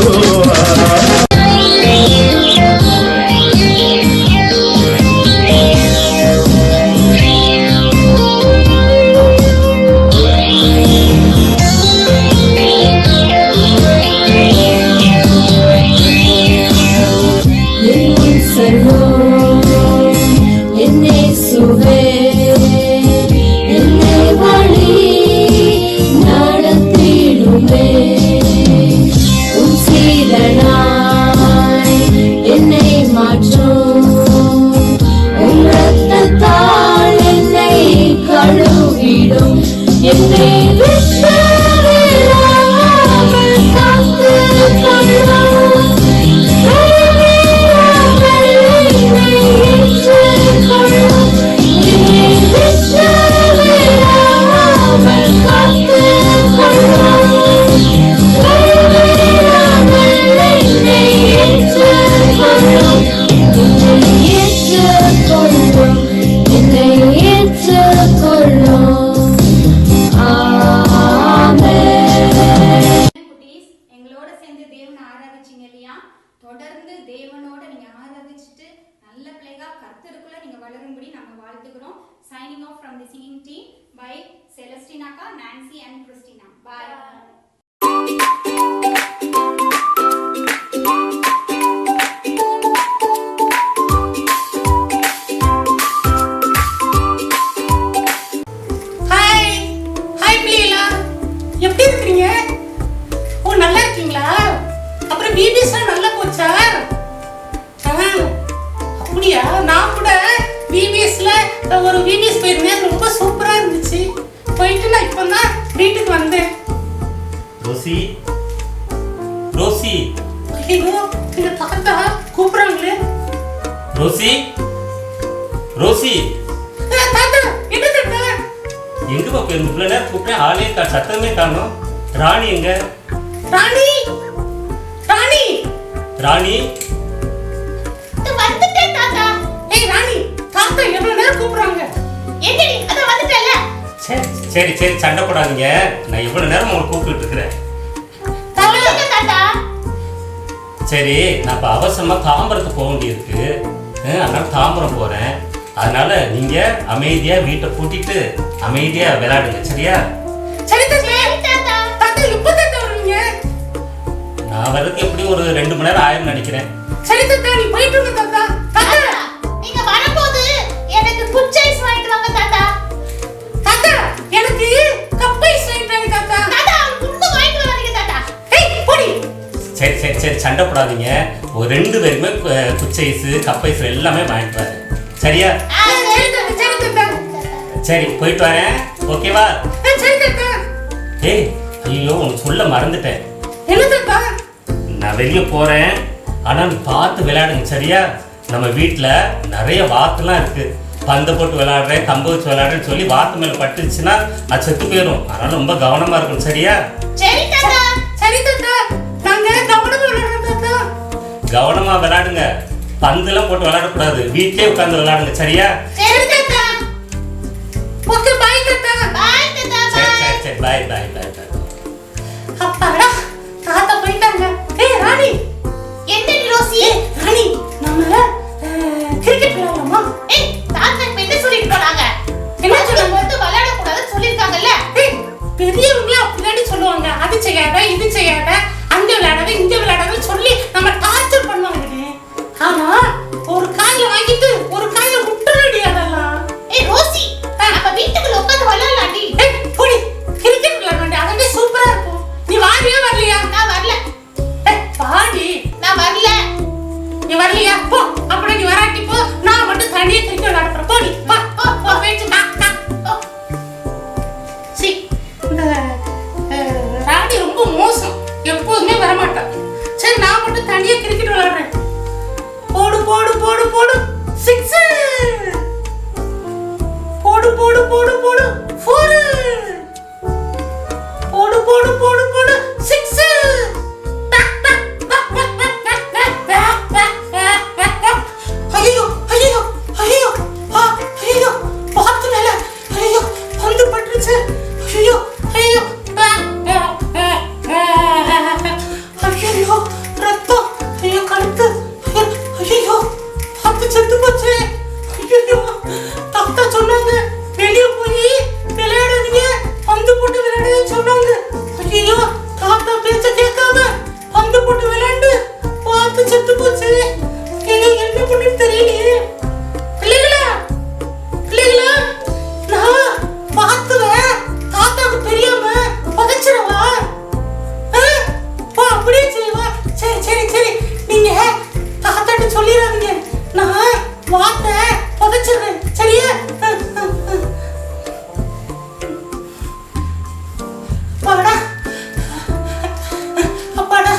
நடத்திடுமே உன் சீர வந்தாச்சுங்க இல்லையா? தொடர்ந்து தேவனோட நீங்க ஆராதிச்சுட்டு நல்ல பிள்ளைகா கர்த்தருக்குள்ள நீங்க வளரும்படி நாங்க வாழ்த்துக்கிறோம். Signing off from the singing team by Celestina, Nancy and Christina. Bye. அப்படியா? நான் கூட விபிஎஸ்ல ஒரு விபிஎஸ் போயிருந்தேன், ரொம்ப சூப்பரா இருந்துச்சு. போயிட்டு நான் இப்பதான் வீட்டுக்கு வந்தேன். Rosie, Rosie. ஐயோ, எங்க தாத்தா கூப்பிடுறாங்களே. Rousey, Rousey. தாத்தா, என்ன தாத்தா? எங்க பாப்பா இவ்வளவு நேரம் கூப்பிட்டேன், ஆளே சத்தமே காணோம். ராணி எங்க? ராணி, ராணி, ராணி. வந்துட்டேன் தாத்தா. ஏய் ராணி, தாத்தா எவ்வளவு நேரம் கூப்பிடுறாங்க. என்னடி அத வந்துட்டல? சரி சரி சரி, சண்டை போடாதீங்க. நான் எவ்வளவு நேரம் உங்களை கூப்பிட்டு இருக்கிறேன். தாத்தா சரி, நான் இப்ப அவசரமா தாம்பரத்துக்கு போக வேண்டியிருக்கு. அதனால தாம்பரம் போறேன். அதனால நீங்க அமைதியா வீட்டை பூட்டிட்டு அமைதியா விளையாடுங்க, சரியா? சரி தாத்தா. தாத்தா எப்ப தாத்தா வருவீங்க? நான் வர்றதுக்கு எப்படி ஒரு 2 மணி நேரம் ஆயிரம் நினைக்கிறேன். சரி தாத்தா, நீ போயிட்டு வாங்க தாத்தா. தாத்தா, நீங்க வரும்போது எனக்கு குச்சி ஐஸ் வாங்கிட்டு வாங்க தாத்தா. தாத்தா எனக்கு கப் ஐஸ் வாங்கிட்டு வாங்க தாத்தா. தாத்தா குண்டு வாங்கிட்டு வராதீங்க தாத்தா. ஏய் போடி. சரி சரி சரி, சண்டை போடாதீங்க. ஒரு 2 பேருமே குச்சி ஐஸ் கப் ஐஸ் எல்லாமே வாங்கிட்டு வரேன், சரியா? சரி தாத்தா, சரி தாத்தா. சரி, போயிட்டு வரேன். ஓகேவா? சரி தாத்தா. ஏய், ஐயோ, உனக்கு சொல்ல மறந்துட்டேன். என்ன தாத்தா? நான் வெளியே போறேன். ஆனா நீ பார்த்து விளையாடுங்க, சரியா? நம்ம வீட்டுல நிறைய வாத்துலாம் இருக்கு. பந்தை போட்டு விளையாடுறேன், கம்பு வச்சு விளையாடுறேன்னு சொல்லி வாத்து மேல பட்டுச்சுன்னா அது செத்து போயிடும். அதனால ரொம்ப கவனமா இருக்கணும், சரியா? சரி தாத்தா. சரி தாத்தா, நாங்க கவனமா விளையாடுறோம் தாத்தா. கவனமா விளையாடுங்க. பந்தெல்லாம் போட்டு விளையாடக்கூடாது. வீட்லயே உட்கார்ந்து விளையாடுங்க, சரியா? சரி தாத்தா. ஓகே, பை தாத்தா. பை தாத்தா. சரி சரி சரி, பாய் பாய் பாய் பாய். அப்பாடா, தாத்தா போயிட்டாங்க. ஏய் ராணி. என்னடி ரோசி? ராணி, நம்ம கிரிக்கெட் விளையாடலாமா? ஏய் தாத்தா இப்ப என்ன சொல்லிட்டு போனாங்க? என்ன சொன்னாங்க? வந்து விளையாட கூடாதுன்னு சொல்லிருக்காங்கல்ல? ஏய், பெரியவங்களே அப்படிதானே சொல்லுவாங்க. அது செய்யாத, இது செய்யாத, அங்க விளையாடாத, இங்க விளையாடாதன்னு சொல்லி நம்ம டார்ச்சர் பண்ணுவாங்க. ஆனா ஒரு காயில வாங்கிட்டு ஒரு காயில விட்டுறடி அதெல்லாம். ஏய் ரோசி, நம்ம வீட்டுக்குள்ள உட்கார்ந்து விளையாடலாம்டி. ஏய் போடி, கிரிக்கெட் விளையாடணும். அதே சூப்பரா இருக்கும். நீ வாரியா வரலையா? நான் வரல. ஏய் பாடி. நான் வரல. நீ வரலையா? போ. அப்படியே நீ வராட்டி போ. நான் மட்டும் தனியா கிரிக்கெட் விளையாட போறேன். போடி. வா போ போ போயிட்டு வா. சி, இந்த ராணி ரொம்ப மோசம். எப்போதுமே வரமாட்டா. சரி, நான் மட்டும் தனியா கிரிக்கெட் விளையாடுறேன். போடு போடு போடு போடு. 6. போடு போடு போடு போடு. 4. போடு போடு போடு போடு. 6. ஐயோ ஐயோ ஐயோ, ஐயோ பாத்து மேல. ஐயோ பந்து பட்டுருச்சு. ஐயோ ஐயோ ஐயோ, ரத்தம். ஐயோ கழுத்து. ஐயோ பாத்து செத்து போச்சு. ஐயோ, தாத்தா சொன்னாங்க வெளியே போய் விளையாடாதீங்க, பந்து போட்டு விளையாடுன்னு சொன்னாங்க. ஐயோ, தாத்தா பேச்ச கேட்காம பந்து போட்டு விளையாண்டு பாத்து செத்து போச்சு. ஐயோ, என்ன பண்ணு தெரியலையே. பிள்ளைகளா, பிள்ளைகளா, நான் பார்த்துவேன். தாத்தாவுக்கு தெரியாம புதைச்சிடவா? அப்படியே செய்வா. சரி சரி சரி, நீங்க தாத்தாட்ட சொல்லிடாதீங்க. நான் வாத்த புதைச்சிடுறேன், சரியா? அப்பாடா, அப்பாடா,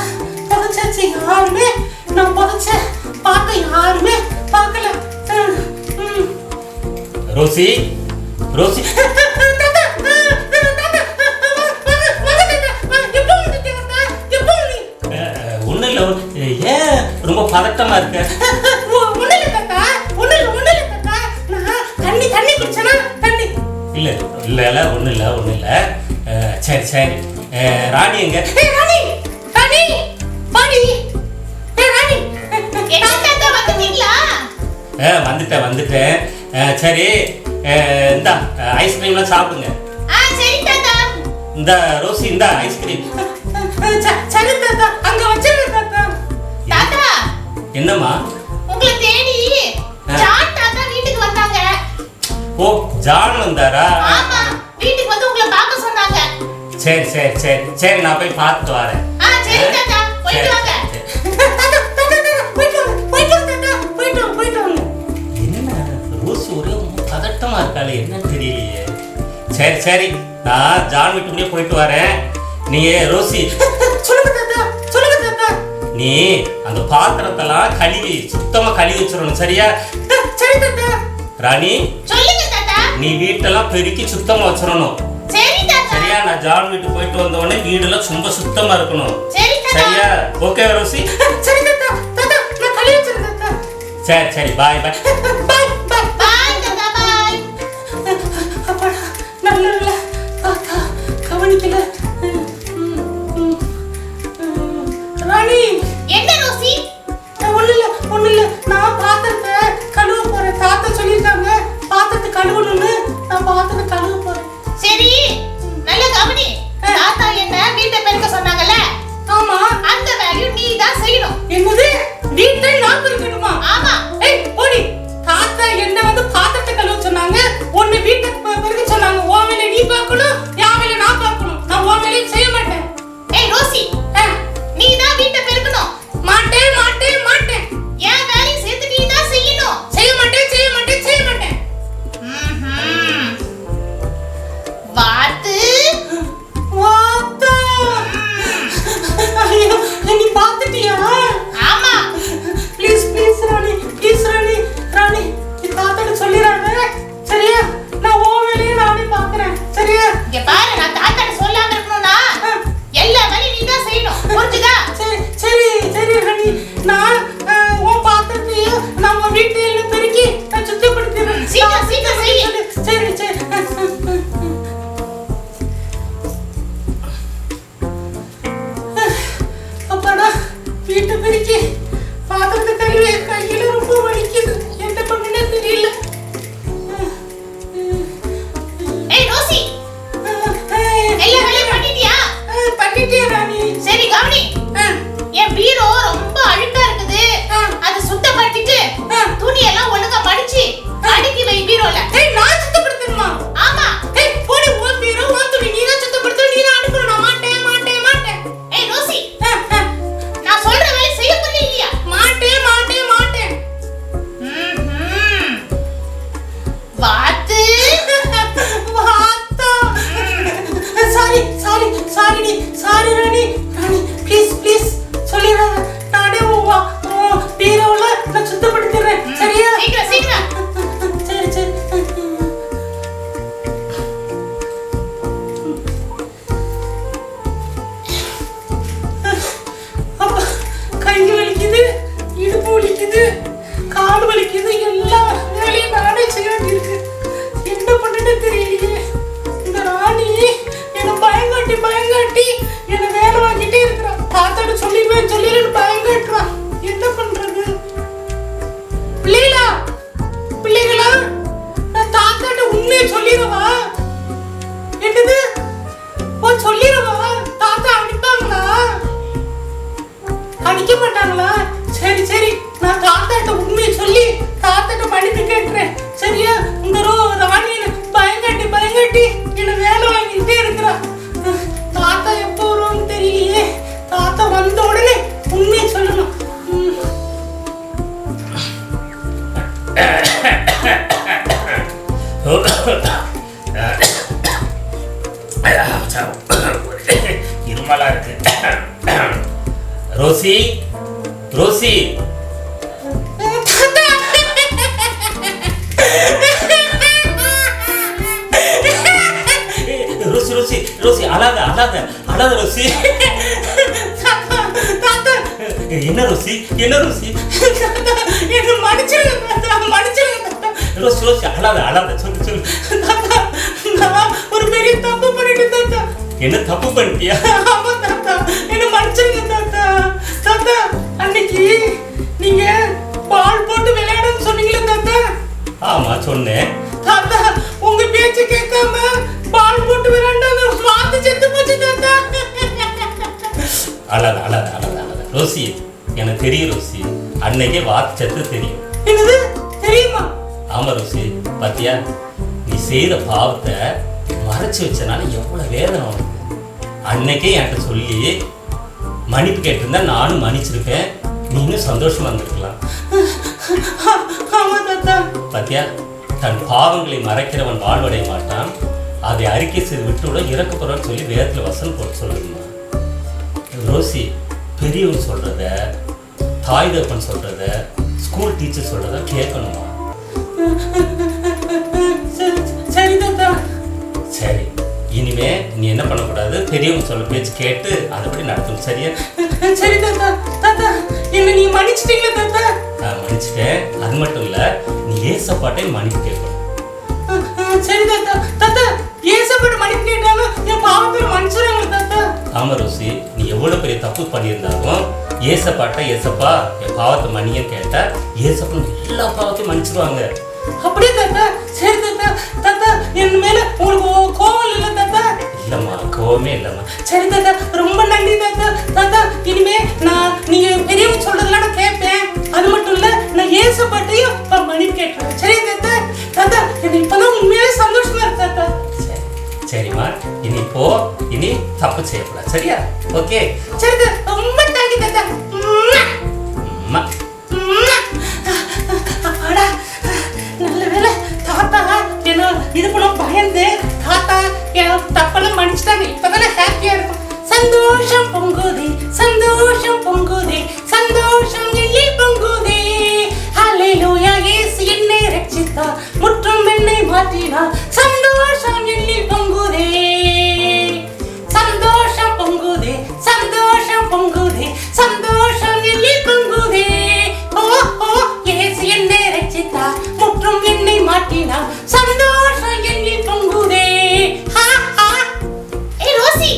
புதைச்சாச்சு. யாருமே நான் புதைச்ச பார்க்க யாருமே பார்க்கல. Rosie, Rosie. ஒண்ணு இல்ல. ஏன் ரொம்ப பதட்டமா இருக்க? இல்ல இல்ல இல்ல, ஒண்ணு இல்ல ஒண்ணு இல்ல. சரி சரி, ராணி எங்க? வந்துட்டேன். சரி, இந்தா ஐஸ்கிரீம்லாம் சாப்பிடுங்க. சரி தாத்தா. இந்த ரோசி இந்த ஐஸ்கிரீம். சரி தாத்தா, அங்க வச்சிருங்க தாத்தா. தாத்தா என்னம்மா? உங்களை தேடி ஜான் தாத்தா வீட்டுக்கு வந்தாங்க. ஓ, ஜான் வந்தாரா? ஆமா, வீட்டுக்கு வந்து உங்களை பார்க்க சொன்னாங்க. சரி நான் போய் பார்த்துட்டு வரேன். சரி தாத்தா, போயிட்டு வாங்க. போயிட்டு வாங்க. என்ன ரோசி ஒரே பதட்டமா இருக்காளே, என்னன்னு தெரியலையே. சரி நான் ஜான் வீட்டுக்குள்ளே போயிட்டு வரேன். நீ ரோசி சொல்லுங்க தாத்தா. நீ அந்த பாத்திரத்தெல்லாம் கழுவி சுத்தமா கழுவி வச்சிடணும், சரியா? சரி தாத்தா. ராணி, சொல்லுங்க தாத்தா. நீ வீட்டெல்லாம் பெருக்கி சுத்தமா வச்சிடணும், சரி தாத்தா. சரியா? நான் ஜான் வீட்டுக்கு போயிட்டு வந்த உடனே வீடெல்லாம் ரொம்ப சுத்தமா இருக்கணும், சரி தாத்தா. சரியா? Okay Rosie? சரி தாத்தா. நான் கழுவி வச்சிருக்கேன் தாத்தா. சரி பாய். பாய் தாத்தா, பாய். அப்பாடா, நல்ல தாத்தா கவனிக்கல. ராணி, என்ன ரோசி? ஒண்ணு இல்ல. நான் பாத்திரத்தை கழுவ போறேன். தாத்தா சொல்லிருக்காங்க பாத்திரத்தை கழுவணும்னு. நான் பாத்திரத்தை கழுவ போறேன். சரி, நல்ல கவனி. தாத்தா என்ன வீட்டை பெருக்க சொன்னாங்கல்ல? ஆமா. அந்த வேலையை நீ தான் செய்யணும். என்னது? வீட்டை நான் பெருக்கணுமா? ஆமா. போடி. தாத்தா என்ன வந்து பாத்திரத்தை கழுவ சொன்னாங்க, ஒன்னு வீட்டை பெருக்க சொன்னாங்க. உன் வேலையை நீ பார்க்கணும், என் வேலையை நான் பார்க்கணும். நான் உன் வேலையை செய்ய மாட்டேன். ரோசி, நீ தான் வீட்டை பெருக்கணும். மாட்டேன். என் வேலையை சேர்த்து நீ தான் செய்யணும். செய்ய மாட்டேன். வாத்து. ஐயோ, நீ பாத்துட்டியா? ஆமா. ப்ளீஸ் ராணி, நீ தாத்தாட்ட சொல்லிடாத, சரியா? நான் உன் வேலையை நானே பாக்குறேன், சரியா? இங்க பாரு, நான் தாத்தாட்ட சொல்லாம இருக்கணும்னா எல்லா வேலையும் நீ தான் செய்யணும், புரிஞ்சுதா? சரி ராணி, நான் உன் பாத்திரத்தையும் நம்ம வீட்டையும் பெருக்கி நான் சுத்தப்படுத்திடுறேன். சீக்கிரம் செய். சரி. அப்பாடா, வீட்டை பெருக்கி பாத்திரத்தை கழுவி கையில ரொம்ப வலிக்குது. என்ன பண்ணுனே தெரியல. ரோசி, எல்லா வேலையும் பண்ணிட்டியா? பண்ணிட்டேன் ராணி. சரி கவனி. என் பீரோ ரொம்ப அழுக்கா இருக்குது. அதை சுத்தப்படுத்திட்டு துணி எல்லாம் ஒழுங்கா மடிச்சு அடுக்கி வை பீரோல. நான் சுத்தப்படுத்தணுமா? ஆமா. போடி, உன் பீரோ உன் துணி நீ தான் சுத்தப்படுத்த, நீ தான் அடுக்கணும். நான் மாட்டேன். ரோசி, நான் சொல்ற வேலை செய்ய சொல்லி இல்லையா? மாட்டேன். வாத்து. சாரி ராணி, ப்ளீஸ் சொல்லிடாத. நானே பீரோல நான் சுத்தப்படுத்திடுறேன், சரியா? சீக்கிரம். சரி. அப்பா, கை வலிக்குது, இடுப்பு வலிக்குது, கால் வலிக்குது. எல்லா வேலையும் நானே செய்ய வேண்டியிருக்கு. என்ன பண்ணுன்னு தெரியலையே. இந்த ராணி என்னை பயங்காட்டி என்னை வேலை வாங்கிட்டே இருக்கிறான். தாத்தாட்ட சொல்லிடுவேன் பயங்காட்டுறான். என்ன பண்றது? பிள்ளைகளா, நான் தாத்தாட்ட உண்மையை சொல்லிடவா? என்னது? சொல்லிடவா? தாத்தா அடிப்பாங்களா? அடிக்க மாட்டாங்களா? சரி, நான் தாத்தாட்ட உண்மையை சொல்லி தாத்தாட்ட மன்னிப்பு கேட்கிறேன், சரியா? இந்த ராணி பயங்காட்டி என்னை வேலை வாங்கிட்டே இருக்கிறான். தாத்தா எப்போ வருவான்னு தெரியலையே. தாத்தா வந்த உடனே உண்மையை சொல்லணும். இருமலா இருக்கு. ரோசி ரோசி அழாத ரோசி. என்ன ரோசி என்ன மன்னிச்சிருங்க ரோசி அழாத சொல்லு. நான் ஒரு பெரிய தப்பு பண்ணிட்டேன் தாத்தா. என்ன தப்பு பண்ணிட்டியா? ஆமா தாத்தா, என்ன மன்னிச்சிருங்க தாத்தா. அன்னைக்கு நீங்க பால் போட்டு விளையாடணும்னு சொன்னீங்களே எனக்கு தெரியும் ரோசி, அன்னைக்கே வாத்து செத்து தெரியும். என்னது தெரியுமா? ஆமா ரோசி, பாத்தியா நீ செய்த பாவத்தை மறைச்சு வச்சனால எவ்வளவு வேதனை உனக்கு. அன்னைக்கே என்கிட்ட சொல்லி மன்னிப்பு கேட்டிருந்தா நானும் மன்னிச்சிருப்பேன், நீனும் சந்தோஷமா இருந்திருக்கலாம். ஆமா தாத்தா. பாத்தியா, தன் பாவங்களை மறைக்கிறவன் வாழ்வடைய மாட்டான், அதை அறிக்கை செய்து விட்டுவிட இறக்கப்படுறான்னு சொல்லி வேதத்துல வசனம் போட்டு சொல்லுமா. ரோசி, பெரியவன் சொல்றத, தாய் தகப்பன் சொல்றத, ஸ்கூல் டீச்சர் சொல்றத கேட்கணுமா? சரி தாத்தா. சரி, இனிமே நீ என்ன பண்ணக்கூடாது, பெரியவங்க சொல்ல பேச்சு கேட்டு அதுபடி நடத்தணும், சரியா? சரி தாத்தா. தாத்தா என்ன நீ மன்னிச்சிட்டீங்களா தாத்தா? நான் மன்னிச்சிட்டேன். அது மட்டும் இல்ல, நீ ஏசப்பாட்டை மன்னிப்பு கேட்கணும். சரி தாத்தா. தாத்தா ஏசப்பட மன்னிப்பு கேட்டாலும் என் பாவத்தை மன்னிச்சிடுங்க தாத்தா. ஆமா ரோசி, நீ எவ்வளவு பெரிய தப்பு பண்ணியிருந்தாலும் ஏசப்பாட்ட ஏசப்பா என் பாவத்தை மன்னியன்னு கேட்டா ஏசப்பா எல்லா பாவத்தையும் மன்னிச்சிருவாங்க. அப்படியே தாத்தா. சரி தாத்தா. தாத்தா என் மேல உங்களுக்கு கோவம் இல்லை தாத்தா? இல்லம்மா, கோவமே இல்லம்மா. சரி தாத்தா, ரொம்ப நன்றி தாத்தா. தாத்தா இனிமே நான் நீங்க பெரியவங்க சொல்றதெல்லாம் நான் கேட்பேன். அது மட்டும் இல்ல, நான் ஏசப்பட்டையும் மன்னிப்பு கேட்கிறேன். சரி தாத்தா. தாத்தா எனக்கு இப்பதான் உண்மையாவே சந்தோஷமா இருக்கு தாத்தா. சரிம்மா, இனி தப்பு செய்யக்கூடாது, சரியா? ஓகே. சரி தாத்தா, ரொம்ப தேங்க்யூ தாத்தா. அம்மா, அடா, நல்ல வேளை தாத்தா என்ன இது பண்ண பயந்து தாத்தா என் தப்பெல்லாம் மன்னிச்சிட்டாங்க. இப்பதானே ஹாப்பியா இருக்கும். சந்தோஷம் பொங்குதே, சந்தோஷம் பொங்குதே, சந்தோஷம் எல்லில் பொங்குதே. ஹல்லேலூயா, இயேசு என்னை ரட்சித்தார், முற்றும் என்னை மாற்றினார். சந்தோஷம் எல்லில் பொங்குதே, சந்தோஷம் பொங்குதே, சந்தோஷம் பொங்குதே, சந்தோஷம் எல்லில் பொங்குதே. ஓ ஓ, இயேசு என்னை ரட்சித்தார், முற்றும் என்னை மாற்றினார். சந்தோஷம் எல்லில் பொங்குதே. ஹா ஹா. ஏய் ரோசி,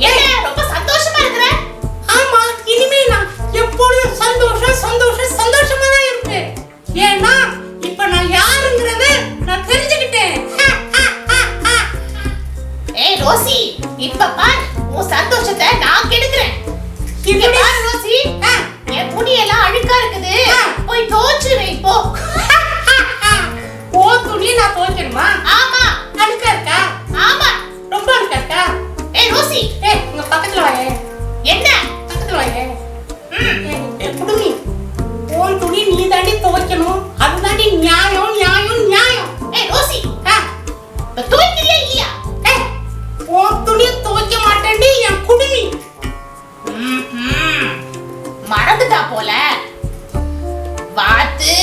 என்ன ரொம்ப சந்தோஷமா இருக்கற? ஆமா, இனிமே நான் எப்பொழுதும் சந்தோஷம் சந்தோஷம் சந்தோஷமா தான் இருப்பேன். ஏன்னா இப்ப நான் யாருங்கறத நான் தெரிஞ்சுக்கிட்டேன். ஏய் ரோசி, இப்ப பார் உன் சந்தோஷத்தை நான் கெடுக்கிறேன். இங்க பாரு ரோசி, என் முடியெல்லாம் அழுக்கா இருக்குது, போய் துவைச்சு வை போ. ஓ துணி நான் துவைக்கணுமா? ஆமா. அழுக்கா இருக்கா? ஆமா. ரொம்ப அழுக்கா இருக்கா? ஏய் ரோசி, உங்க பக்கத்துல வாயே. என்ன பக்கத்துல வாயே. குடுமி, உன் துணி நீ தாண்டி துவைக்கணும். அதுதாண்டி நியாயம் நியாயம் நியாயம். ஏய் ரோசி, இப்ப துவைக்கலையா இல்லையா? உன் துணியை துவைக்க மாட்டேன்டி என் குடுமி. மறந்துட்டா போல. வாத்து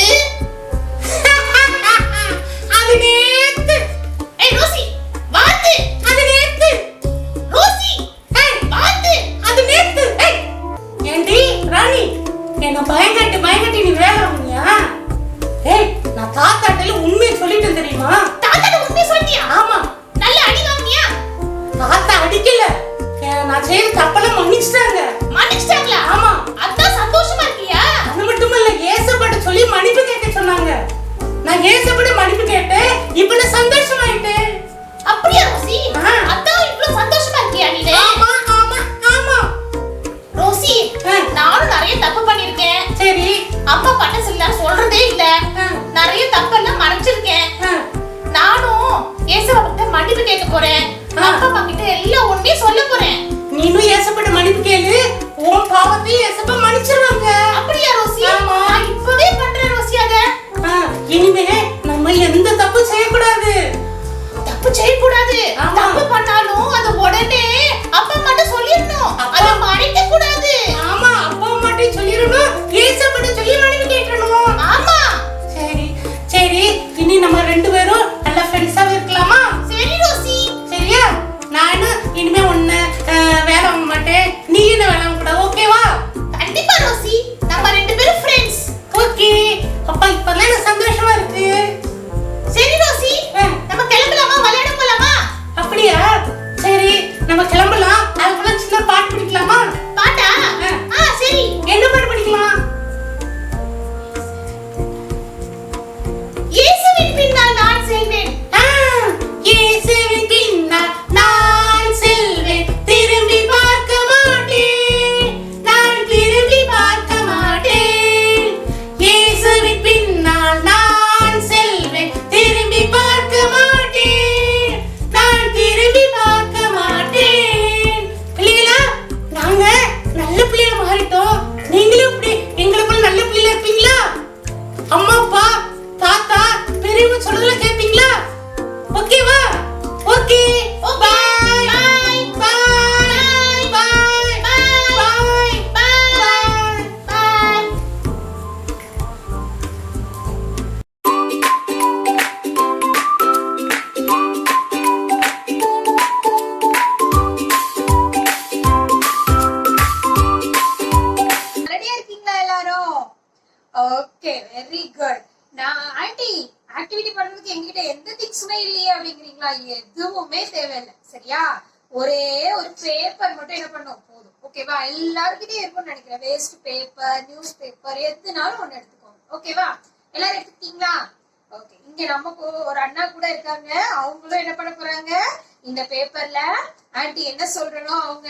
அது நேத்து. ஏய் ரோசி, வாத்து அது நேத்து. ரோசி, வாத்து அது நேத்து. ஏண்டி ராணி, என்ன பயங்கட்டி நீ வேலை பண்ணியா? நான் தாத்தாட்டில உண்மையை சொல்லிட்டேன் தெரியுமா? தாத்தாட்ட உண்மை சொல்லியா? ஆமா. நல்ல அடி வாங்குனியா? தாத்தா அடிக்கல, நான் செய்த தப்பெல்லாம் மன்னிச்சிட்டாங்க. மன்னிச்சிட்டாங்களா? ஆமா. அதான் சந்தோஷமா இருக்கியா? அது மட்டும் இல்ல, ஏசப்பட்ட சொல்லி மன்னிப்பு கேட்க சொன்னாங்க. நான் ஏசப்பட்ட மன்னிப்பு கேட்டேன், இப்ப நான் சந்தோஷமாயிட்டேன். அப்படியா ரோசி? ஆ. அதான் இவ்வளவு சந்தோஷமா இருக்கியா நீ? ஆமா ஆமா ஆமா. ரோசி, நானும் நிறைய தப்பு பண்ணிருக்கேன். சரி. அம்மா பண்ண சொல்ல சொல்றதே இல்ல. நிறைய தப்பெல்லாம் மறைச்சிருக்கேன். நானும் ஏசப்பாட்ட மன்னிப்பு கேட்க போறேன். அப்பா அம்மா கிட்ட எல்லாம் உண்மையை சொல்ல போறேன். நீனும் ஏசப்பட்ட மன்னிப்பு கேளு, உன் பாவத்தையும் ஏசப்பா மன்னிச்சிருவாங்க. அப்படியா ரோசி? ஆமா. நான் இப்பவே பண்றேன் ரோசி. அத இனிமே நம்ம எந்த தப்பு செய்யக்கூடாது. தப்பு செய்யக்கூடாது. ஆமா. தப்பு பண்ணாலும் அது உடனே அப்பா அம்மாட்ட சொல்லிடணும். அத மறைக்க கூடாது. ஆமா, அப்பா அம்மாட்டே சொல்லிடணும், ஏசப்பட்ட சொல்லி மன்னிப்பு கேட்கணும். ஆமா. சரி சரி, இனி நம்ம ரெண்டு பேரும் நல்ல ஃப்ரெண்ட்ஸாவே இருக்கலாமா? சரி ரோசி. சரியா? நானும் இனிமே உன்னை வேலை வாங்க மாட்டேன், நீ என்ன வேலை வாங்க கூடாது. ஓகேவா? கண்டிப்பா ரோசி, நம்ம ரெண்டு பேரும் ஃப்ரெண்ட்ஸ். ஓகே. அப்பா இப்பதான் எனக்கு சந்தோஷமா இருக்கு. சரி ரோசி, நம்ம கிளம்பலாமா? விளையாட போலாமா? அப்படியா? சரி, நம்ம கிளம்பலாம். அதுக்குள்ள சின்ன பாட்டு படிக்கலாமா? பாட்டா? சரி. என்ன பாட்டு படிக்கலாம்? இயேசுவின் பின்னால் நான் செல்வேன். இயேசுவின் பின்னால் நான் செல்வேன், திரும்பி பார்க்க மாட்டேன், நான் திரும்பி பார்க்க எல்லாரும்? Okay, very good. நான் ஆண்டி ஆக்டிவிட்டி பண்றதுக்கு என்கிட்ட எந்த திங்ஸுமே இல்லையே அப்படிங்கிறீங்களா? எதுவுமே தேவையில்லை. சரியா? ஒரே ஒரு பேப்பர் மட்டும் என்ன பண்ணும் போதும். ஓகேவா? எல்லாருக்கிட்டையும் இருக்கும்னு நினைக்கிறேன். வேஸ்ட் பேப்பர், நியூஸ் பேப்பர், எதுனாலும் ஒண்ணு எடுத்துக்கோங்க. ஓகேவா? எல்லாரும் எடுத்துக்கிட்டீங்களா? ஓகே. இங்க நமக்கு ஒரு அண்ணா கூட இருக்காங்க. அவங்களும் என்ன பண்ண போறாங்க? இந்த பேப்பர்ல ஆண்டி என்ன சொல்றனோ அவங்க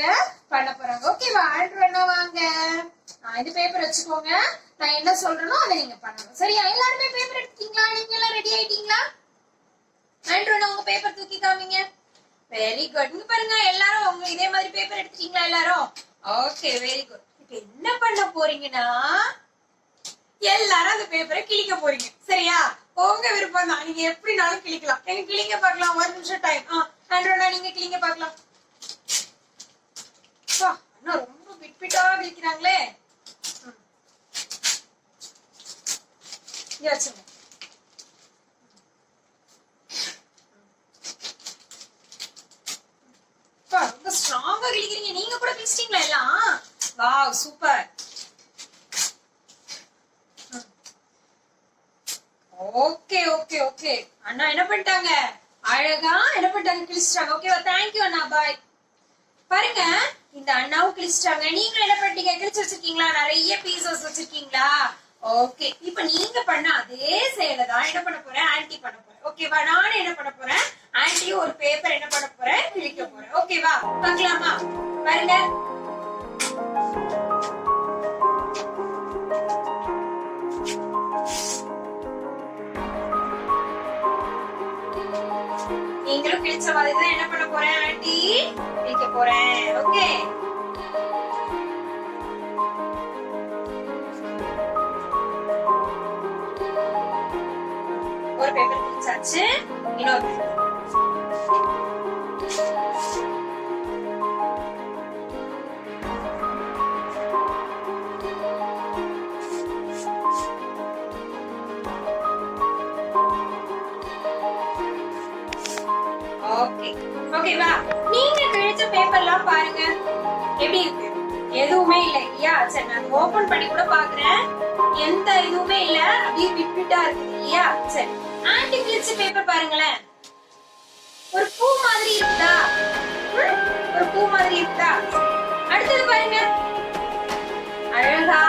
பண்ண போறாங்க. ஓகேவா? ஆண்ட்ரூ அண்ணா வாங்க. இந்த பேப்பர் வச்சுக்கோங்க. நான் என்ன சொல்றனோ அதை நீங்க பண்ணணும். சரியா? எல்லாருமே பேப்பர் எடுத்துட்டீங்களா? நீங்க எல்லாம் ரெடி ஆயிட்டீங்களா? ஆண்ட்ரூ அண்ணா உங்க பேப்பர் தூக்கி காமிங்க. Very good. இங்க பாருங்க, எல்லாரும் உங்க இதே மாதிரி பேப்பர் எடுத்துட்டீங்களா எல்லாரும்? Okay, very good. இப்ப என்ன பண்ண போறீங்கன்னா எல்லாரும் அந்த பேப்பரை கிழிக்க போறீங்க. சரியா? உங்க விருப்பம் தான். நீங்க எப்படினாலும் கிழிக்கலாம். எங்க கிழிங்க பார்க்கலாம். 1 நிமிஷம் டைம். ஆண்ட்ரூ அண்ணா நீங்க கிழிங்க பார்க்கலாம். அண்ணா ரொம்ப பிட்பிட்டா கிழிக்கிறாங்களே. இங்க வச்சுங்க. ரொம்ப ஸ்ட்ராங்கா கிழிக்கிறீங்க. நீங்க கூட கிழிச்சிட்டீங்களா எல்லாம்? Wow, super. Okay okay okay. அண்ணா என்ன பண்ணிட்டாங்க? அழகா என்ன பண்ணிட்டாங்க? கிழிச்சிட்டாங்க. ஓகேவா? தேங்க்யூ அண்ணா, பாய். பாருங்க, இந்த அண்ணாவும் கிழிச்சிட்டாங்க. நீங்களும் என்ன பண்ணிட்டீங்க? கிழிச்சு வச்சிருக்கீங்களா? நிறைய பீசஸ் வச்சிருக்கீங்களா? ஓகே. இப்ப நீங்க பண்ண அதே செயலை தான் என்ன பண்ண போறேன்? ஆன்டி பண்ண போறேன். ஓகேவா? நானும் என்ன பண்ண போறேன்? ஆன்டியும் ஒரு பேப்பர் என்ன பண்ண போறேன்? கிழிக்க போறேன். ஓகேவா? பார்க்கலாமா? பாருங்க. நீங்களும் கிழிச்ச மாதிரி தான் என்ன பண்ண போறேன்? ஆன்டி கிழிக்க போறேன். ஓகே. ஒரு பேப்பர் கிழிச்சாச்சு. இன்னொரு பேப்பர். ஓகே. ஓகேவா? நீங்க கிழிச்ச பேப்பர்லாம் பாருங்க எப்படி இருக்கு? எதுவுமே இல்ல இல்லையா? சரி, நான் ஓபன் பண்ணி கூட பாக்குறேன். எந்த இதுவுமே இல்ல. அப்படியே விட்டுட்டா இருக்கு இல்லையா? சரி, ஆன்டி கிழிச்ச பேப்பர் பாருங்களேன். ஒரு பூ மாதிரி இருக்குதா? ஒரு பூ மாதிரி இருக்குதா? அடுத்தது பாருங்க. அழகா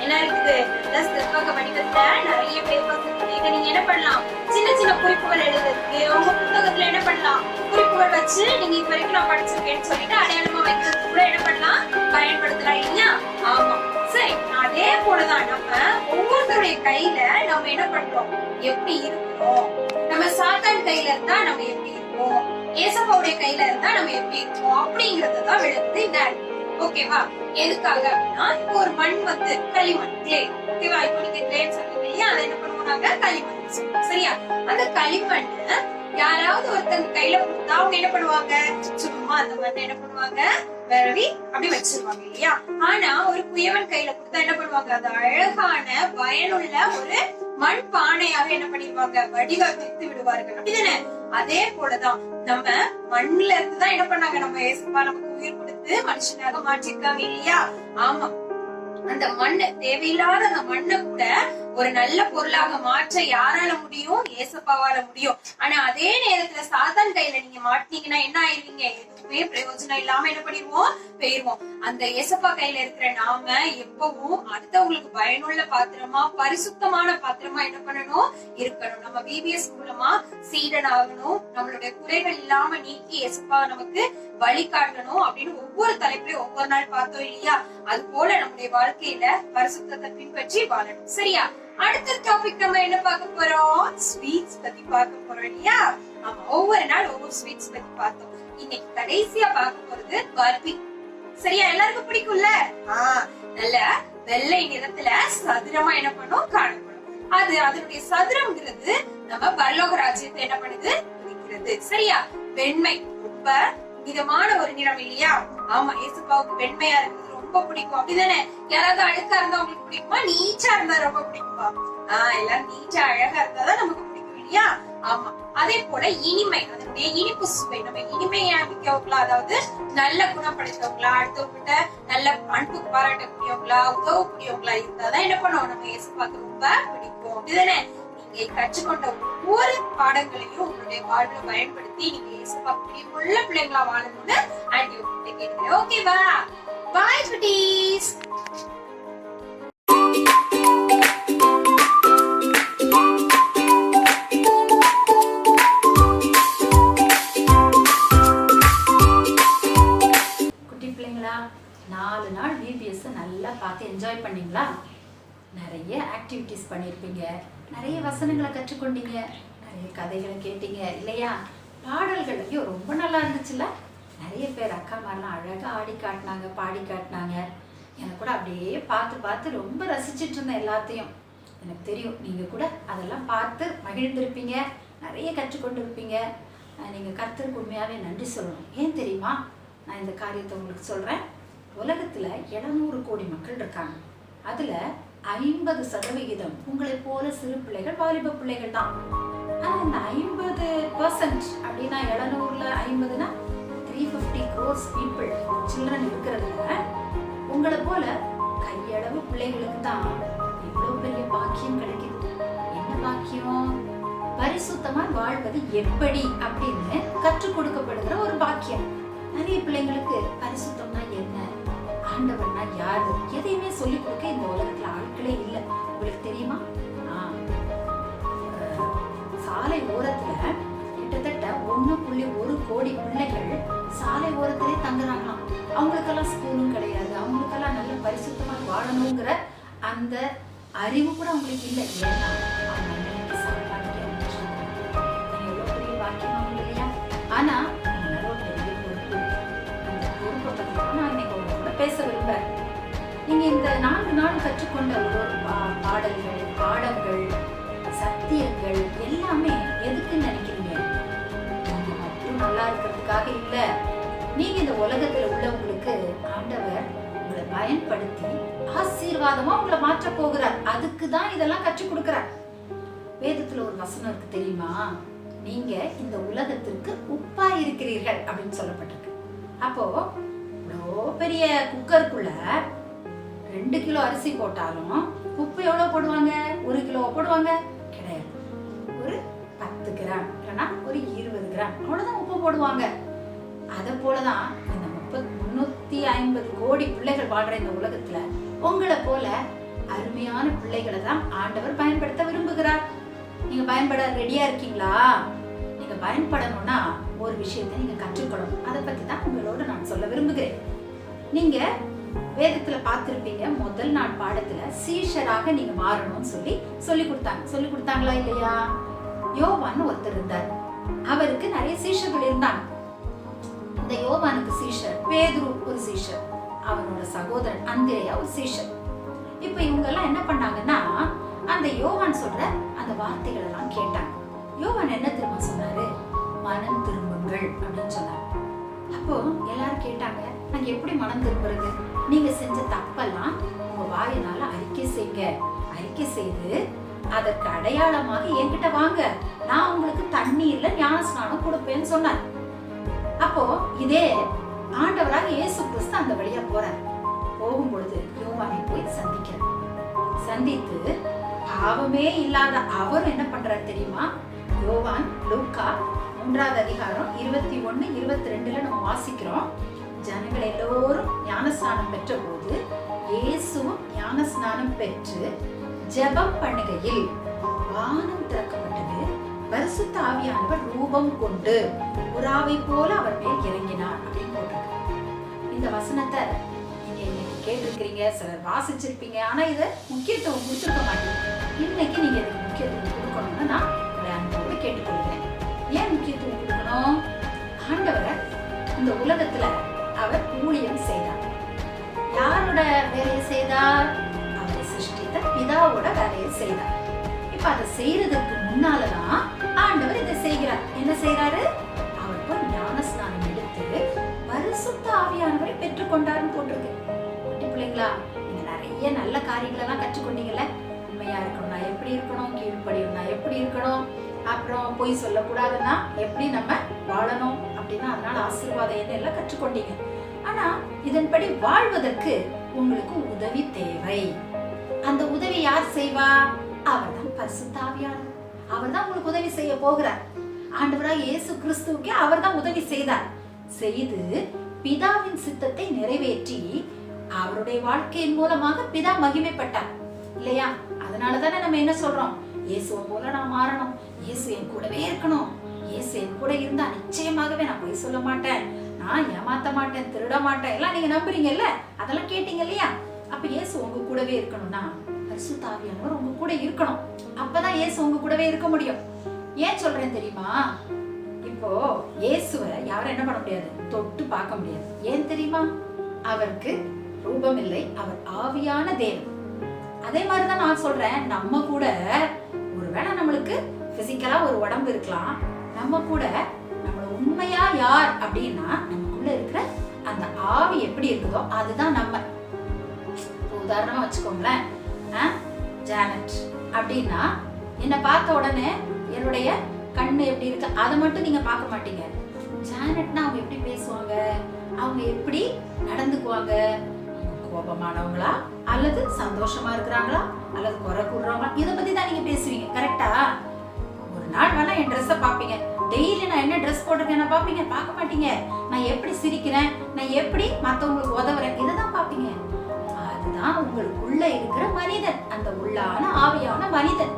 என்ன இருக்குது? நல்ல சிற்பக வடிவத்துல நிறைய பேப்பர்ஸ் இருக்கு. இதை நீங்க என்ன பண்ணலாம்? சின்ன சின்ன குறிப்புகள் எழுதுறதுக்கு உங்க புத்தகத்துல என்ன பண்ணலாம்? குறிப்புகள் வச்சு நீங்க இது வரைக்கும் நான் படிச்சிருக்கேன்னு சொல்லிட்டு அடையாளமா வைக்கிறதுக்கு கூட என்ன பண்ணலாம்? பயன்படுத்தலாம் இல்லையா? ஆமா. சரி, அதே போலதான் நம்ம ஒவ்வொருத்தருடைய கையில நம்ம என்ன பண்றோம்? எப்படி இருக்கோம்? நம்ம சாத்தான் கையில இருந்தா நம்ம எப்படி இருக்கோம்? ஏசப்பாவுடைய கையில இருந்தா நம்ம எப்படி இருக்கோம் அப்படிங்கறதான் விளக்குது இந்த ஆக்ட். ஓகேவா? எதுக்காக அப்படின்னா, இப்போ ஒரு மண் வந்து களிமண், கிளே. ஓகேவா? இப்போ நீங்க கிளேன்னு சொல்றீங்க இல்லையா? அதை என்ன பண்ணுவாங்க? களிமண். சரியா? அந்த களிமண் யாராவது ஒருத்தங்க கையில கொடுத்தா அவங்க என்ன பண்ணுவாங்க? சும்மா அந்த மண்ணை என்ன பண்ணுவாங்க? விரவி அப்படி வச்சிருவாங்க இல்லையா? ஆனா ஒரு குயவன் கையில கொடுத்தா என்ன பண்ணுவாங்க? அது அழகான பயனுள்ள ஒரு மண் பானையாக என்ன பண்ணிடுவாங்க? வடிவமைத்து விடுவார்கள். அப்படிதானே? அதே போலதான் நம்ம மண்ணுல இருந்துதான் என்ன பண்ணாங்க? நம்ம ஏசப்பா நமக்கு உயிர் கொடுத்து மனுஷனாக மாற்றிருக்காங்க இல்லையா? ஆமா. அந்த மண்ணு, தேவையில்லாத அந்த மண்ணை கூட ஒரு நல்ல பொருளாக மாற்ற யாரால முடியும்? ஏசப்பாவால முடியும். ஆனா அதே நேரத்துல சாத்தான் கையில நீங்க மாட்டீங்கன்னா என்ன ஆயிருவீங்க? எதுவுமே பிரயோஜனம் இல்லாம என்ன பண்ணிடுவோம்? போயிருவோம். அந்த ஏசப்பா கையில இருக்கிற நாம எப்பவும் அடுத்தவங்களுக்கு பயனுள்ள பாத்திரமா, பரிசுத்தமான பாத்திரமா என்ன பண்ணணும்? இருக்கணும். நம்ம VBS மூலமா சீடன் ஆகணும். நம்மளுடைய குறைகள் இல்லாம நீக்கி ஏசப்பா நமக்கு வழிகாட்டணும் அப்படின்னு ஒவ்வொரு தலைப்புலயும் ஒவ்வொரு நாள் பார்த்தோம் இல்லையா? அது போல நம்முடைய வாழ்க்கையில பரிசுத்தத்தை பின்பற்றி வாழணும். சரியா? அடுத்த டாபிக் நம்ம என்ன பார்க்க போறோம்? ஸ்வீட்ஸ் பத்தி பார்க்க போறோம் இல்லையா? ஆமா, ஒவ்வொரு நாள் ஒவ்வொரு ஸ்வீட்ஸ் பத்தி பார்த்தோம். இன்னைக்கு கடைசியா பார்க்க போறது பர்பி. சரியா? எல்லாருக்கும் பிடிக்கும்ல? நல்ல வெள்ளை நிறத்துல சதுரமா என்ன பண்ணும்? காணப்படும். அது அதனுடைய சதுரம்ங்கிறது நம்ம பரலோக ராஜ்யத்தை என்ன பண்ணுது? குறிக்கிறது. சரியா? வெண்மை ரொம்ப மிதமான ஒரு நிறம் இல்லையா? ஆமா, ஏசப்பாவுக்கு வெண்மையா இருக்குது ரொம்ப பிடிக்கும். அப்படிதானே? யாராவது அழுக்கா இருந்தா உங்களுக்கு பிடிக்குமா? நீட்டா இருந்தா ரொம்ப பிடிக்குமா? எல்லாரும் நீட்டா அழகா இருந்தாதான் நமக்கு பிடிக்கும் இல்லையா? ஆமா. அதே போல இனிமை, அதனுடைய இனிப்பு சுவை, நம்ம இனிமையா மிக்கவங்களா, அதாவது நல்ல குணம் படைத்தவங்களா, அடுத்தவங்கிட்ட நல்ல அன்பு பாராட்டக்கூடியவங்களா, உதவக்கூடியவங்களா இருந்தாதான் என்ன பண்ணுவோம், நம்ம இயேசுவாக்கு ரொம்ப பிடிக்கும். இதுதானே? நீங்க கற்றுக்கொண்ட ஒவ்வொரு பாடங்களையும் உங்களுடைய வாழ்வுல பயன்படுத்தி நீங்க இயேசுவா பிரியமுள்ள பிள்ளைங்களா வாழணும்னு ஆண்டி உங்ககிட்ட கேட்கிறேன். ஓகேவா? பாய் குட்டீஸ். குட்டி பிள்ளைங்களா, 4 நாள் VBS நல்லா பார்த்து என்ஜாய் பண்ணீங்களா? நிறைய ஆக்டிவிட்டிஸ் பண்ணியிருப்பீங்க, நிறைய வசனங்களை கற்றுக்கொண்டீங்க, நிறைய கதைகளை கேட்டீங்க இல்லையா? பாடல்களையும் ரொம்ப நல்லா இருந்துச்சுல்ல? நிறைய பேர் அக்காமாரெலாம் அழகாக ஆடி காட்டினாங்க, பாடி காட்டினாங்க. எனக்கு கூட அப்படியே பார்த்து பார்த்து ரொம்ப ரசிச்சுட்டு இருந்தேன் எல்லாத்தையும். எனக்கு தெரியும் நீங்கள் கூட அதெல்லாம் பார்த்து மகிழ்ந்திருப்பீங்க, நிறைய கற்றுக்கொண்டு இருப்பீங்க. நீங்கள் கர்த்தருக்கு உண்மையாகவே நன்றி சொல்லணும். ஏன் தெரியுமா? நான் இந்த காரியத்தை உங்களுக்கு சொல்கிறேன். உலகத்தில் 700 கோடி மக்கள் இருக்காங்க. அதில் 50% உங்களை போல சிறு பிள்ளைகள், வாலிப பிள்ளைகள் தான். ஆனால் இந்த 50% அப்படின்னா 700ல் 50னா 350 crores people சில்ட்ரன் இருக்கிறதுல உங்களை போல கையளவு பிள்ளைகளுக்கு தான் இவ்வளோ பெரிய பாக்கியம் கிடைக்குது. என்ன பாக்கியம்? பரிசுத்தமாக வாழ்வது எப்படி அப்படின்னு கற்றுக் கொடுக்கப்படுகிற ஒரு பாக்கியம். நிறைய பிள்ளைங்களுக்கு பரிசுத்தம்னா என்ன, ஆண்டவர்னா யாரு, எதையுமே சொல்லிக் கொடுக்க இந்த உலகத்துல ஆட்களே இல்லை. உங்களுக்கு தெரியுமா? சாலை ஓரத்துல கிட்டத்தட்ட 1.1 கோடி பிள்ளைகள் சாலை ஓரத்திலே தங்குறாங்களாம். அவங்களுக்கெல்லாம் ஸ்கூலும் கிடையாது, அவங்களுக்கெல்லாம் நல்ல பரிசுத்தமா வாழணுங்கிற அந்த அறிவு கூட அவங்களுக்கு இல்லை. ஏன்னா அவங்க அன்னைக்கு சாப்பாடுக்கு எவ்வளவு பெரிய வாக்கியம் அவங்க இல்லையா? ஆனா ஒரு பெரிய பொறுப்பு. அந்த பொறுப்பை பத்தி நான் இன்னைக்கு உங்களோட பேச விரும்புறேன். நீங்க இந்த 4 நாள் கற்றுக்கொண்ட ஒரு பாடல்கள், பாடங்கள், சத்தியங்கள் எல்லாமே எதுக்குன்னு நினைக்கிறீங்க? நீங்க மட்டும் நல்லா இருக்கிறதுக்காக இல்ல. நீங்க இந்த உலகத்துல உள்ளவங்களுக்கு ஆண்டவர் உங்களை பயன்படுத்தி ஆசீர்வாதமா உங்களை மாற்ற போகிறார். அதுக்கு தான் இதெல்லாம் கற்றுக் கொடுக்கிறார். வேதத்துல ஒரு வசனம் இருக்கு தெரியுமா? நீங்க இந்த உலகத்திற்கு உப்பா இருக்கிறீர்கள் அப்படின்னு சொல்லப்பட்டிருக்கு. அப்போ இவ்வளோ பெரிய குக்கருக்குள்ள 2 கிலோ அரிசி போட்டாலும் உப்பு எவ்வளவு போடுவாங்க? 1 கிலோ போடுவாங்க? கிடையாது. ஒரு 10 கிராம் இல்லைன்னா ஒரு 20 கிராம் அவ்வளவுதான் உப்பு போடுவாங்க. அதை போலதான் இந்த 350 கோடி பிள்ளைகள் வாழ்ற இந்த உலகத்துல உங்களை போல அருமையான பிள்ளைகளை தான் ஆண்டவர் பயன்படுத்த விரும்புகிறார். நீங்க பயன்பட ரெடியா இருக்கீங்களா? நீங்க பயன்படணும்னா ஒரு விஷயத்தை நீங்க கற்றுக்கொள்ளணும். அதை பத்தி தான் உங்களோட நான் சொல்ல விரும்புகிறேன். நீங்க வேதத்துல பார்த்திருப்பீங்க, முதல் நாள் பாடத்துல சீஷராக நீங்க மாறணும்னு சொல்லி கொடுத்தாங்களா இல்லையா? யோவான் ஒருத்தர் இருந்தார். அவருக்கு நிறைய சீஷர்கள் இருந்தாங்க. இந்த யோவானுக்கு சீஷர் பேதுரு ஒரு சீஷர், அவனோட சகோதரன் அந்திரேயா ஒரு சீஷர். இப்ப இவங்க எல்லாம் என்ன பண்ணாங்கன்னா, அந்த யோவான் சொல்ற அந்த வார்த்தைகள் எல்லாம் கேட்டாங்க. யோவான் என்ன திரும்ப சொன்னாரு? மனம் திரும்புங்கள் அப்படின்னு சொன்னார். அப்போ எல்லாரும் கேட்டாங்க, நாங்க எப்படி மனம் திரும்புறது? நீங்க செஞ்ச தப்பெல்லாம் உங்க வாயினால அறிக்கை செய்து அதற்கு அடையாளமாக என்கிட்ட வாங்க, நான் உங்களுக்கு தண்ணீர்ல ஞான ஸ்நானம் கொடுப்பேன்னு சொன்னார். அப்போ இதே ஆண்டவராக இயேசு கிறிஸ்து அந்த வழியா போறார். போகும் பொழுது யோவானை போய் சந்தித்து பாவமே இல்லாத அவர் என்ன பண்றாரு தெரியுமா? யோவான் லூக்கா 3ஆவது அதிகாரம் 21, 22 நம்ம வாசிக்கிறோம். ஜனங்கள் எல்லோரும் ஞானஸ்நானம் பெற்ற போது இயேசுவும் ஞானஸ்நானம் பெற்று ஜெபம் பண்ணுகையில் வானம் திறக்கப்பட்டது, பரிசுத்த ஆவியானவர் ரூபம் கொண்டு புறாவை போல அவர் மேல் இறங்கினார் அப்படின்னு போட்டிருக்கு. இந்த வசனத்தை நீங்க இன்னைக்கு கேட்டிருக்கிறீங்க, சிலர் வாசிச்சிருப்பீங்க. ஆனா இதை முக்கியத்துவம் கொடுத்துருக்க மாட்டீங்க. இன்னைக்கு நீங்க இதுக்கு முக்கியத்துவம் கொடுக்கணும்னு நான் உங்களை அன்போடு கேட்டுக்கொள்கிறேன். ஏன் முக்கியத்துவம் கொடுக்கணும்? ஆண்டவர் இந்த உலகத்துல அவர் ஊழியம் செய்தார். யாரோட வேலையை செய்தார்? அவரை சிருஷ்டித்த பிதாவோட வேலையை செய்தார். இப்ப அதை செய்யறதுக்கு முன்னாலதான் ஆண்டவர் இதை செய்கிறார். என்ன செய்யறாரு? அவர் போய் ஞானஸ்நானம் எடுத்து பரிசுத்த ஆவியானவரை பெற்றுக்கொண்டாருன்னு போட்டிருக்கு. குட்டி பிள்ளைங்களா, நீங்க நிறைய நல்ல காரியங்கள் எல்லாம் கற்றுக்கொண்டீங்கல்ல. உண்மையா இருக்கணும்னா எப்படி இருக்கணும், கீழ்ப்படியணும்னா எப்படி இருக்கணும், அப்புறம் பொய் சொல்லக்கூடாதுன்னா எப்படி நம்ம வாழணும் அப்படின்னா அதனால ஆசீர்வாதம் என்ன எல்லாம் கற்றுக்கொண்டீங்க. ஆனா இதன்படி வாழ்வதற்கு உங்களுக்கு உதவி தேவை. அந்த உதவி யார் செய்வா? அவர்தான் பரிசுத்த ஆவியானவர். அவர்தான் உங்களுக்கு உதவி செய்ய போகிறார். ஆண்டவராக இயேசு கிறிஸ்துவுக்கே அவர்தான் உதவி செய்தார். செய்து பிதாவின் சித்தத்தை நிறைவேற்றி அவருடைய வாழ்க்கையின் மூலமாக பிதா மகிமைப்பட்டார் இல்லையா? அதனாலதானே நம்ம என்ன சொல்றோம்? இயேசுவை போல நான் மாறணும், இயேசு என் கூடவே இருக்கணும், இயேசு என் கூட இருந்தா நிச்சயமாகவே நான் பொய் சொல்ல மாட்டேன், நான் ஏமாத்த மாட்டேன், திருட மாட்டேன் எல்லாம் நீங்க நம்புறீங்கல்ல, அதெல்லாம் கேட்டீங்க இல்லையா? அப்ப இயேசு உங்க கூடவே இருக்கணும்னா பரிசுத்த ஆவியானவர் உங்க கூட இருக்கணும். அப்பதான் இயேசு உங்க கூடவே இருக்க முடியும். ஏன் சொல்றேன் தெரியுமா? இப்போ இயேசுவை யாரும் என்ன பண்ண முடியாது, தொட்டு பார்க்க முடியாது. ஏன் தெரியுமா? அவருக்கு ரூபம் இல்லை, அவர் ஆவியான தேவன். அதே மாதிரிதான் நான் சொல்றேன், நம்ம கூட ஒருவேளை நம்மளுக்கு பிசிக்கலா ஒரு உடம்பு இருக்கலாம், நம்ம கூட நம்மள உண்மையா யார் அப்படின்னா நமக்குள்ள இருக்கிற அந்த ஆவி எப்படி இருக்குதோ அதுதான் நம்ம. உதாரணமா வச்சுக்கோங்களேன், ஜானட் அப்படின்னா என்ன பார்த்த உடனே என்னுடைய கண்ணு எப்படி இருக்கு அதை மட்டும் நீங்க பார்க்க மாட்டீங்க. ஜானட்னா அவங்க எப்படி பேசுவாங்க, அவங்க எப்படி நடந்துக்குவாங்க, கோபமானவங்களா அல்லது சந்தோஷமா இருக்கிறாங்களா அல்லது குறை கூடுறவங்களா, இதை பத்தி தான் நீங்க பேசுவீங்க. கரெக்டா? ஒரு நாள் வேணா என் ட்ரெஸ்ஸை பார்ப்பீங்க, டெய்லி நான் என்ன ட்ரெஸ் போட்டிருக்கேன் பார்ப்பீங்க, பார்க்க மாட்டீங்க. நான் எப்படி சிரிக்கிறேன், நான் எப்படி மற்றவங்களுக்கு உதவுறேன், இதை தான் பார்ப்பீங்க. அதுதான் உங்களுக்குள்ள இருக்கிற மனிதன், அந்த உள்ளான ஆவியான மனிதன்.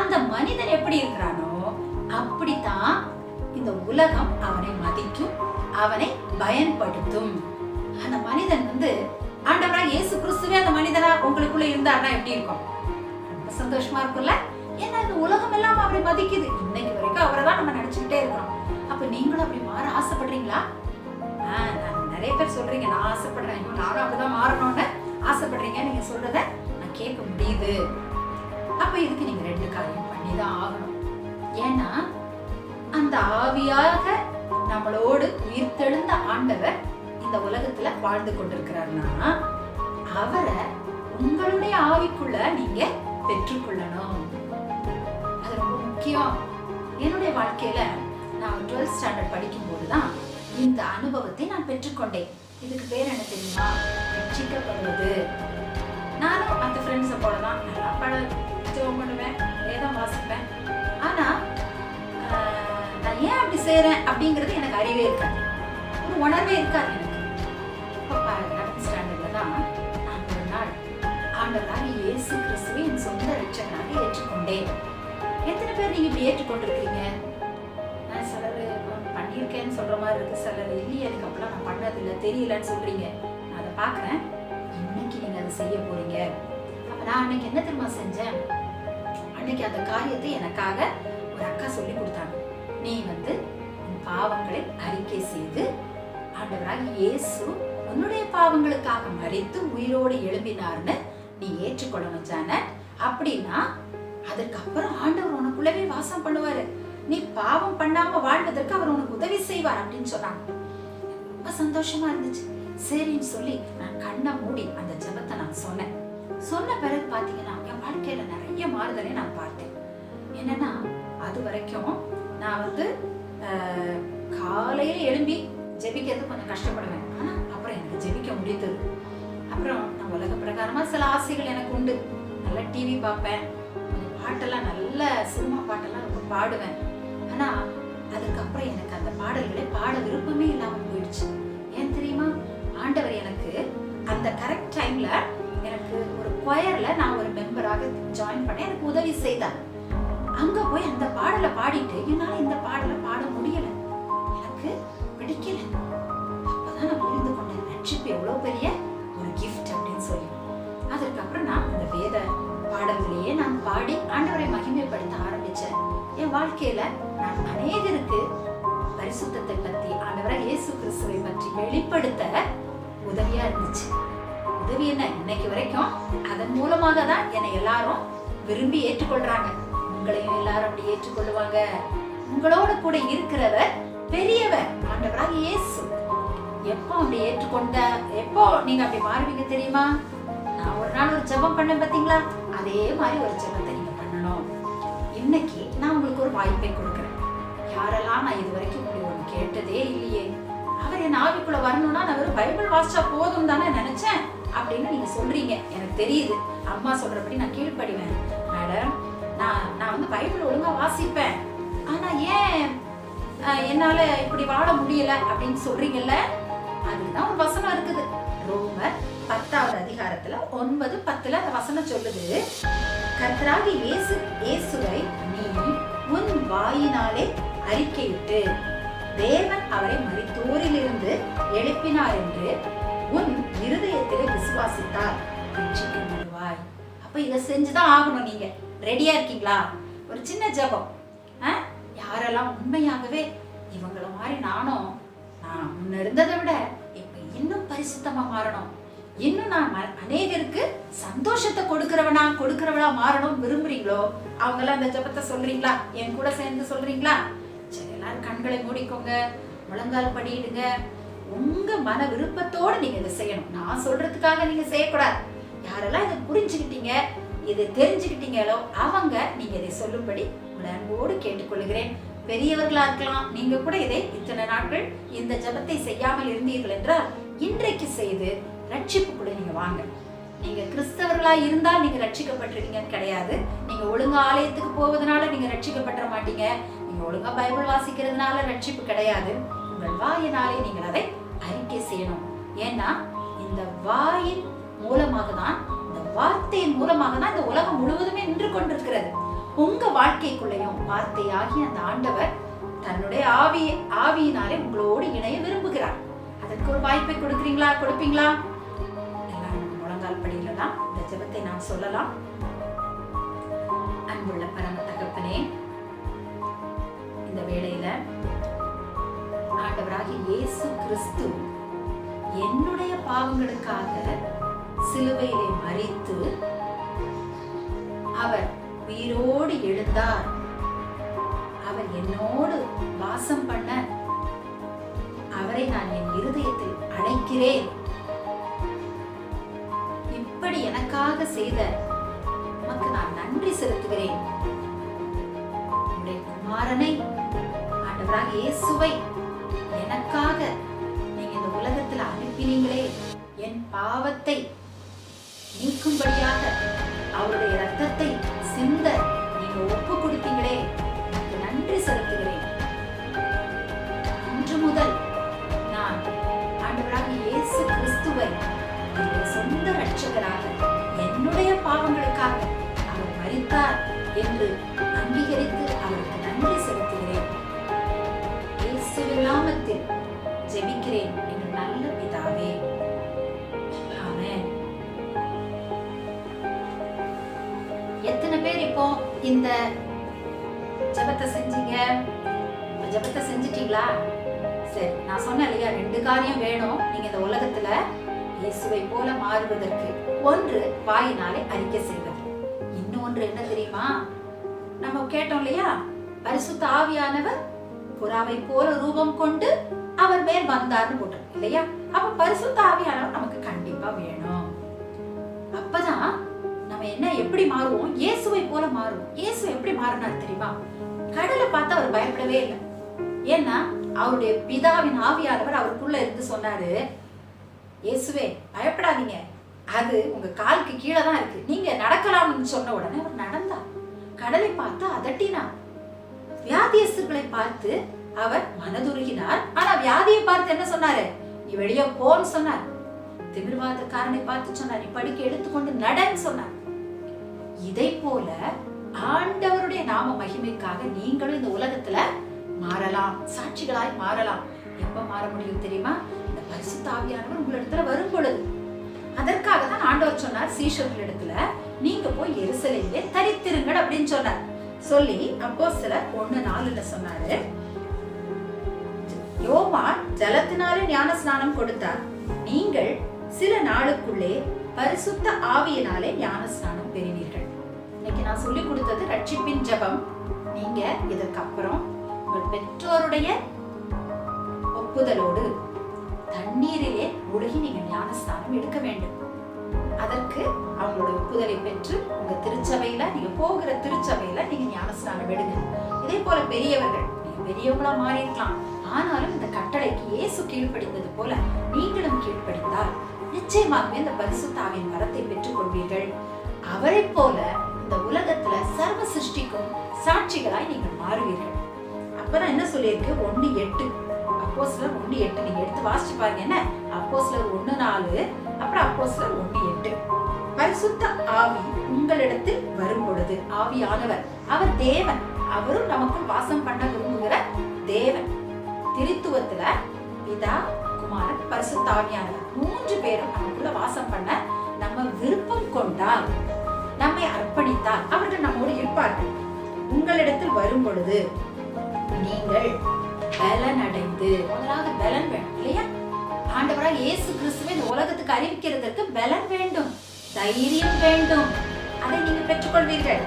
அந்த மனிதன் எப்படி இருக்கிறானோ அப்படித்தான் இந்த உலகம் அவனை மதிக்கும், அவனை பயன்படுத்தும். அந்த மனிதன் ஆண்டவராக இயேசு கிறிஸ்துவே அந்த மனிதனா உங்களுக்குள்ள இருந்தாருன்னா எப்படி இருக்கும்? ரொம்ப சந்தோஷமா இருக்கும்ல. ஏன்னா இந்த உலகம் எல்லாம் அவரை மதிக்குது. இன்னைக்கு வரைக்கும் அவரை தான் நம்ம நினைச்சுக்கிட்டே இருக்கிறோம். அப்ப நீங்களும் அப்படி மாற ஆசைப்படுறீங்களா? நிறைய பேர் சொல்றீங்க நான் ஆசைப்படுறேன், நானும் அப்படிதான் மாறணும்னு ஆசைப்படுறீங்க. நீங்க சொல்றத நான் கேட்க முடியுது. அப்ப இதுக்கு நீங்க 2 காரியம் பண்ணிதான் ஆகணும். ஏன்னா அந்த ஆவியாக நம்மளோடு உயிர்த்தெழுந்த ஆண்டவர் இந்த உலகத்துல வாழ்ந்து கொண்டிருக்கிறார்னா அவரை உங்களுடைய ஆவிக்குள்ள நீங்க பெற்றுக்கொள்ளணும். அது ரொம்ப முக்கியம். என்னுடைய வாழ்க்கையில நான் 12th ஸ்டாண்டர்ட் படிக்கும் போதுதான் இந்த அனுபவத்தை நான் பெற்றுக்கொண்டேன். இதுக்கு பேர் என்ன தெரியுமா? ரட்சிக்கப்படுவது. நானும் அந்த ஃப்ரெண்ட்ஸை போலதான் நல்லா ஜெபம் பண்ணுவேன், வேதம் வாசிப்பேன். ஆனா நான் ஏன் அப்படி செய்யறேன் அப்படிங்கிறது எனக்கு அறிவே இருக்காது, ஒரு உணர்வே இருக்காது எனக்கு. 11th ஸ்டாண்டர்ட்ல தான் நான் ஒரு நாள் ஆண்டவராக இயேசு கிறிஸ்துவை என் சொந்த ரட்சகராக ஏற்றுக்கொண்டேன். எத்தனை பேர் நீங்க இப்படி ஏற்றுக்கொண்டிருக்கீங்க? நான் சிலர் பண்ணியிருக்கேன்னு சொல்ற மாதிரி இருக்கு, சிலர் இல்லையே எனக்கு அப்பெல்லாம் நான் பண்ணதில்லை தெரியலன்னு சொல்றீங்க. நான் அதை பாக்குறேன். இன்னைக்கு நீங்க அதை செய்ய போறீங்க. அப்ப நான் அன்னைக்கு என்ன தெரியுமா செஞ்சேன்? அன்னைக்கு அந்த காரியத்தை எனக்காக ஒரு அக்கா சொல்லி கொடுத்தாங்க. நீ உன் பாவங்களை அறிக்கை செய்து ஆண்டவராக இயேசு உன்னுடைய பாவங்களுக்காக மரித்து உயிரோடு எழும்பினார்னு நீ ஏற்றுக்கொள்ளணும் ஜானட். அப்படின்னா அதுக்கப்புறம் ஆண்டவர் உனக்குள்ளவே வாசம் பண்ணுவாரு, நீ பாவம் பண்ணாம வாழ்வதற்கு அவர் உனக்கு உதவி செய்வார் அப்படின்னு சொன்னாங்க. ரொம்ப சந்தோஷமா இருந்துச்சு. சரின்னு சொல்லி நான் கண்ணை மூடி அந்த ஜெபத்தை நான் சொன்னேன். சொன்ன பிறகு பாத்தீங்கன்னா என் வாழ்க்கையில நிறைய மாறுதலை நான் பார்த்தேன். என்னன்னா அது வரைக்கும் நான் காலையில எழும்பி ஜெபிக்கிறது கொஞ்சம் கஷ்டப்படுவேன். ஆனா அப்புறம் எனக்கு ஜெபிக்க முடிந்தது. அப்புறம் நான் உலக பிரகாரமா சில ஆசைகள் எனக்கு உண்டு. நல்லா டிவி பார்ப்பேன், பாட்டெல்லாம் நல்ல சினிமா பாட்டெல்லாம் ரொம்ப பாடுவேன். ஆனா அதுக்கப்புறம் எனக்கு அந்த பாடல்களை பாட விருப்பமே இல்லாம போயிடுச்சு. ஏன் தெரியுமா? ஆண்டவர் எனக்கு அந்த கரெக்ட் டைம்ல எனக்கு ஒரு கொயர்ல நான் ஒரு மெம்பராக ஜாயின் பண்ண எனக்கு உதவி செய்தார். அங்க போய் அந்த பாடலை பாடிட்டு என்னால இந்த பாடலை பாட முடியல, எனக்கு பிடிக்கல. அப்பதான் நான் புரிந்து கொண்டேன் ரட்சிப்பு எவ்வளவு பெரிய ஒரு கிஃப்ட் அப்படின்னு சொல்லி. அதற்கப்புறம் நான் இந்த வேத பாடல்களையே நான் பாடி ஆண்டவரை மகிமைப்படுத்த ஆரம்பிச்சேன். என் வாழ்க்கையில நான் அநேகருக்கு பரிசுத்தத்தை பத்தி ஆண்டவரை இயேசு கிறிஸ்துவை பற்றி வெளிப்படுத்த உதவியா இருந்துச்சு. உதவி என்ன, இன்னைக்கு வரைக்கும் அதன் மூலமாக தான் என்னை எல்லாரும் விரும்பி ஏற்றுக்கொள்றாங்க. உங்களையும் எல்லாரும் அப்படி ஏற்றுக்கொள்ளுவாங்க. உங்களோட கூட இருக்கிறவர் பெரியவர் ஆண்டவராக இயேசு. எப்போ அப்படி ஏற்றுக்கொண்ட எப்போ நீங்க அப்படி மாறுவீங்க தெரியுமா? நான் ஒரு நாள் ஒரு ஜெபம் பண்ணேன் பாத்தீங்களா, அதே மாதிரி ஒரு ஜெபத்தை நீங்க பண்ணணும். இன்னைக்கு நான் உங்களுக்கு ஒரு வாய்ப்பை கொடுக்குறேன். யாரெல்லாம் நான் இது வரைக்கும் இப்படி ஒன்று கேட்டதே இல்லையே, அவர் என் ஆவிக்குள்ள வரணும்னா நான் வெறும் பைபிள் வாசிச்சா போதும் தானே நினைச்சேன் அப்படின்னு நீங்க சொல்றீங்க. எனக்கு தெரியுது, அம்மா சொல்றபடி நான் கீழ்ப்படிவேன் மேடம், நான் வந்து பைபிள் ஒழுங்கா வாசிப்பேன், ஆனா ஏன் என்னால இப்படி வாழ முடியல அப்படின்னு சொல்றீங்கல்ல. அதுதான் ஒரு வசனம் இருக்குது, ரோமர் 10வது அதிகாரத்துல 9:10 அந்த வசனம் சொல்லுது, கர்த்தராகிய இயேசுவை நீ உன் வாயினாலே அறிக்கையிட்டு தேவன் அவரை மரித்தோரிலிருந்து எழுப்பினார் என்று உன் இருதயத்திலே விசுவாசித்தால் ரட்சிக்கப்படுவாய். அப்ப இதை செஞ்சுதான் ஆகணும். நீங்க ரெடியா இருக்கீங்களா? ஒரு சின்ன ஜெபம். யாரெல்லாம் உண்மையாகவே இவங்கள மாதிரி நான் முன்ன இருந்ததை விட இப்ப இன்னும் பரிசுத்தமா மாறணும், இன்னும் நான் அநேகருக்கு சந்தோஷத்தை கொடுக்கிறவளா மாறணும் விரும்புறீங்களோ அவங்க எல்லாம் அந்த ஜெபத்தை சொல்றீங்களா? என் கூட சேர்ந்து சொல்றீங்களா? சரி, எல்லாரும் கண்களை மூடிக்கோங்க, முழங்கால் படியிடுங்க. உங்க மன விருப்பத்தோட நீங்க இதை செய்யணும். நான் சொல்றதுக்காக நீங்க செய்யக்கூடாது. யாரெல்லாம் இதை புரிஞ்சுக்கிட்டீங்க, இதை தெரிஞ்சுக்கிட்டீங்களோ அவங்க நீங்க இதை சொல்லும்படி உங்களை அன்போடு கேட்டுக்கொள்கிறேன். பெரியவர்களா இருக்கலாம், நீங்க கூட இதை இத்தனை நாட்கள் இந்த ஜெபத்தை செய்யாமல் இருந்தீர்கள் என்றால் இன்றைக்கு செய்து ரட்சிப்புக்குள்ள நீங்க வாங்க. நீங்க கிறிஸ்தவர்களா இருந்தால் நீங்க ரட்சிக்கப்பட்டிருக்கீங்கன்னு கிடையாது. நீங்க ஒழுங்கா ஆலயத்துக்கு போவதனால நீங்க ரட்சிக்கப்பட்ட மாட்டீங்க. நீங்க ஒழுங்கா பைபிள் வாசிக்கிறதுனால ரட்சிப்பு கிடையாது. உங்கள் வாயினாலே நீங்கள் அதை அறிக்கை செய்யணும். ஏன்னா இந்த வாயின் மூலமாக தான், இந்த வார்த்தையின் மூலமாக தான் இந்த உலகம் முழுவதுமே நின்று கொண்டிருக்கிறது. உங்க வாழ்க்கைக்குள்ளேயும் வார்த்தையாகி அந்த ஆண்டவர் தன்னுடைய ஆவியினாலே உங்களோடு இணைய விரும்புகிறார். அதற்கு ஒரு வாய்ப்பை கொடுக்குறீங்களா? கொடுப்பீங்களா? எல்லாரும் முழங்கால் படியில தான் இந்த ஜெபத்தை நாம் சொல்லலாம். அன்புள்ள பரம தகப்பனே, இந்த வேளையில ஆண்டவராகிய இயேசு கிறிஸ்து என்னுடைய பாவங்களுக்காக சிலுவையிலே மரித்து அவர் உயிரோடு எழுந்தார். அவர் என்னோடு வாசம் பண்ண அவரை நான் என் இருதயத்தில் அழைக்கிறேன். இப்படி எனக்காக செய்த உமக்கு நான் நன்றி செலுத்துகிறேன். உம்முடைய குமாரனை ஆண்டவராகிய இயேசுவை எனக்காக நீங்க இந்த உலகத்தில் அனுப்பினீங்களே, என் பாவத்தை நீக்கும்படியாக அவருடைய ரத்தத்தை சிந்த நீங்க ஒப்பு கொடுத்தீங்களே, எனக்கு நன்றி செலுத்துகிறேன். இன்று முதல் நான் ஆண்டவராகிய இயேசு கிறிஸ்துவை என்னுடைய சொந்த ரட்சகராக என்னுடைய பாவங்களுக்காக அவர் மரித்தார் என்று அங்கீகரித்து அவருக்கு நன்றி செலுத்துகிறேன். இயேசுவின் நாமத்தில் ஜெபிக்கிறேன் எங்கள் நல்ல பிதாவே, ஆமென். எத்தனை பேர் இப்போ இந்த ஜெபத்தை செஞ்சீங்க? ஜெபத்தை செஞ்சிட்டீங்களா? சரி, நான் சொன்னேன் இல்லையா, 2 காரியம் வேணும் நீங்க இந்த உலகத்துல இயேசுவை போல மாறுவதற்கு. ஒன்று வாயினாலே அறிக்கை செய்வது, இன்னொன்று என்ன தெரியுமா? நம்ம கேட்டோம் இல்லையா, பரிசுத்த ஆவியானவர் புறாவை போல ரூபம் கொண்டு அவர் மேல் வந்தார்னு போட்டோம் இல்லையா? அப்ப பரிசுத்த ஆவியானவர் நமக்கு கண்டிப்பா வேணும். அப்பதான் நம்ம என்ன எப்படி மாறுவோம்? இயேசுவை போல மாறுவோம். இயேசு எப்படி மாறினார் தெரியுமா? கடலை பார்த்து அவர் பயப்படவே இல்லை. ஏன்னா அவருடைய பிதாவின் ஆவியானவர் அவருக்குள்ள இருந்து சொன்னாரு, இயேசுவே பயப்படாதீங்க, அது உங்க காலுக்கு கீழே தான் இருக்கு, நீங்க நடக்கலாம்னு சொன்ன உடனே அவர் நடந்தார். கடலை பார்த்து அதட்டினார். வியாதியஸ்தர்களை பார்த்து அவர் மனதுருகினார். ஆனா வியாதியை பார்த்து என்ன சொன்னாரு? நீ வெளியே போன்னு சொன்னார். திமிர்வாதக்காரனை பார்த்து சொன்னார், நீ படிக்க எடுத்துக்கொண்டு நடன்னு சொன்னார். இதை போல ஆண்டவருடைய நாம மகிமைக்காக நீங்களும் இந்த உலகத்துல மாறலாம், சாட்சிகளாய் மாறலாம். எப்ப மாற முடியும் தெரியுமா? இந்த பரிசுத்த ஆவியானவர் உங்களிடத்துல வரும் பொழுது. அதற்காக தான் ஆண்டவர் சொன்னார் சீஷர்கள் இடத்துல, நீங்க போய் எருசலேமிலே தரித்திருங்கள் அப்படின்னு சொன்னார். சொல்லி அப்போஸ்தலர் 1:4 சொன்னாரு, யோவான் ஜலத்தினாலே ஞான ஸ்நானம் கொடுத்தார், நீங்கள் சில நாளுக்குள்ளே பரிசுத்த ஆவியினாலே ஞான ஸ்நானம் பெறுவீர்கள். இன்னைக்கு நான் சொல்லி கொடுத்தது ரட்சிப்பின் ஜெபம். நீங்க இதற்கப்புறம் உங்கள் பெற்றோருடைய ஒப்புதலோடு தண்ணீரிலே முழுகி நீங்க ஞான ஸ்நானம் எடுக்க வேண்டும். அதற்கு அவங்களோட ஒப்புதலை பெற்று உங்க திருச்சபையில நீங்க போகிற திருச்சபையில நீங்க ஞானஸ்நானம் எடுங்க. இதே போல பெரியவர்கள், நீங்க பெரியவங்களா மாறி இருக்கலாம், ஆனாலும் இந்த கட்டளைக்கு இயேசு கீழ்ப்படிந்தது போல நீங்களும் கீழ்ப்படிந்தால் நிச்சயமாகவே இந்த பரிசுத்த ஆவியின் வரத்தை பெற்றுக் கொள்வீர்கள். அவரை போல இந்த உலகத்துல சர்வ சிருஷ்டிக்கும் சாட்சிகளாய் நீங்கள் மாறுவீர்கள். அப்பதான் என்ன சொல்லியிருக்கு? 1:8 அப்போஸ்தலர் 1:8 நீங்க எடுத்து வாசிச்சு பாருங்க. என்ன? அப்போஸ்தலர் 1:4 அப்புறம் அப்போஸ்தலர் 1:8. பரிசுத்த ஆவி உங்களிடத்தில் வரும் பொழுது, ஆவியானவர் அவர் தேவன், அவரும் நமக்குள் வாசம் பண்ண விரும்புகிற தேவன். திரித்துவத்துல பிதா, குமாரன், பரிசுத்த ஆவியானவர் 3 பேரும் நமக்குள்ள வாசம் பண்ண நம்ம விருப்பம் கொண்டால், நம்மை அர்ப்பணித்தால் அவர்கள் நம்மோடு இருப்பார்கள். உங்களிடத்தில் வரும் பொழுது நீங்கள் பலன் அடைந்து, முதலாவது பலன் வேணும் இல்லையா? ஆண்டவராக இயேசு கிறிஸ்துவை இந்த உலகத்துக்கு அறிவிக்கிறதற்கு பலன் வேண்டும், தைரியம் வேண்டும். அதை நீங்கள் பெற்றுக்கொள்வீர்கள்.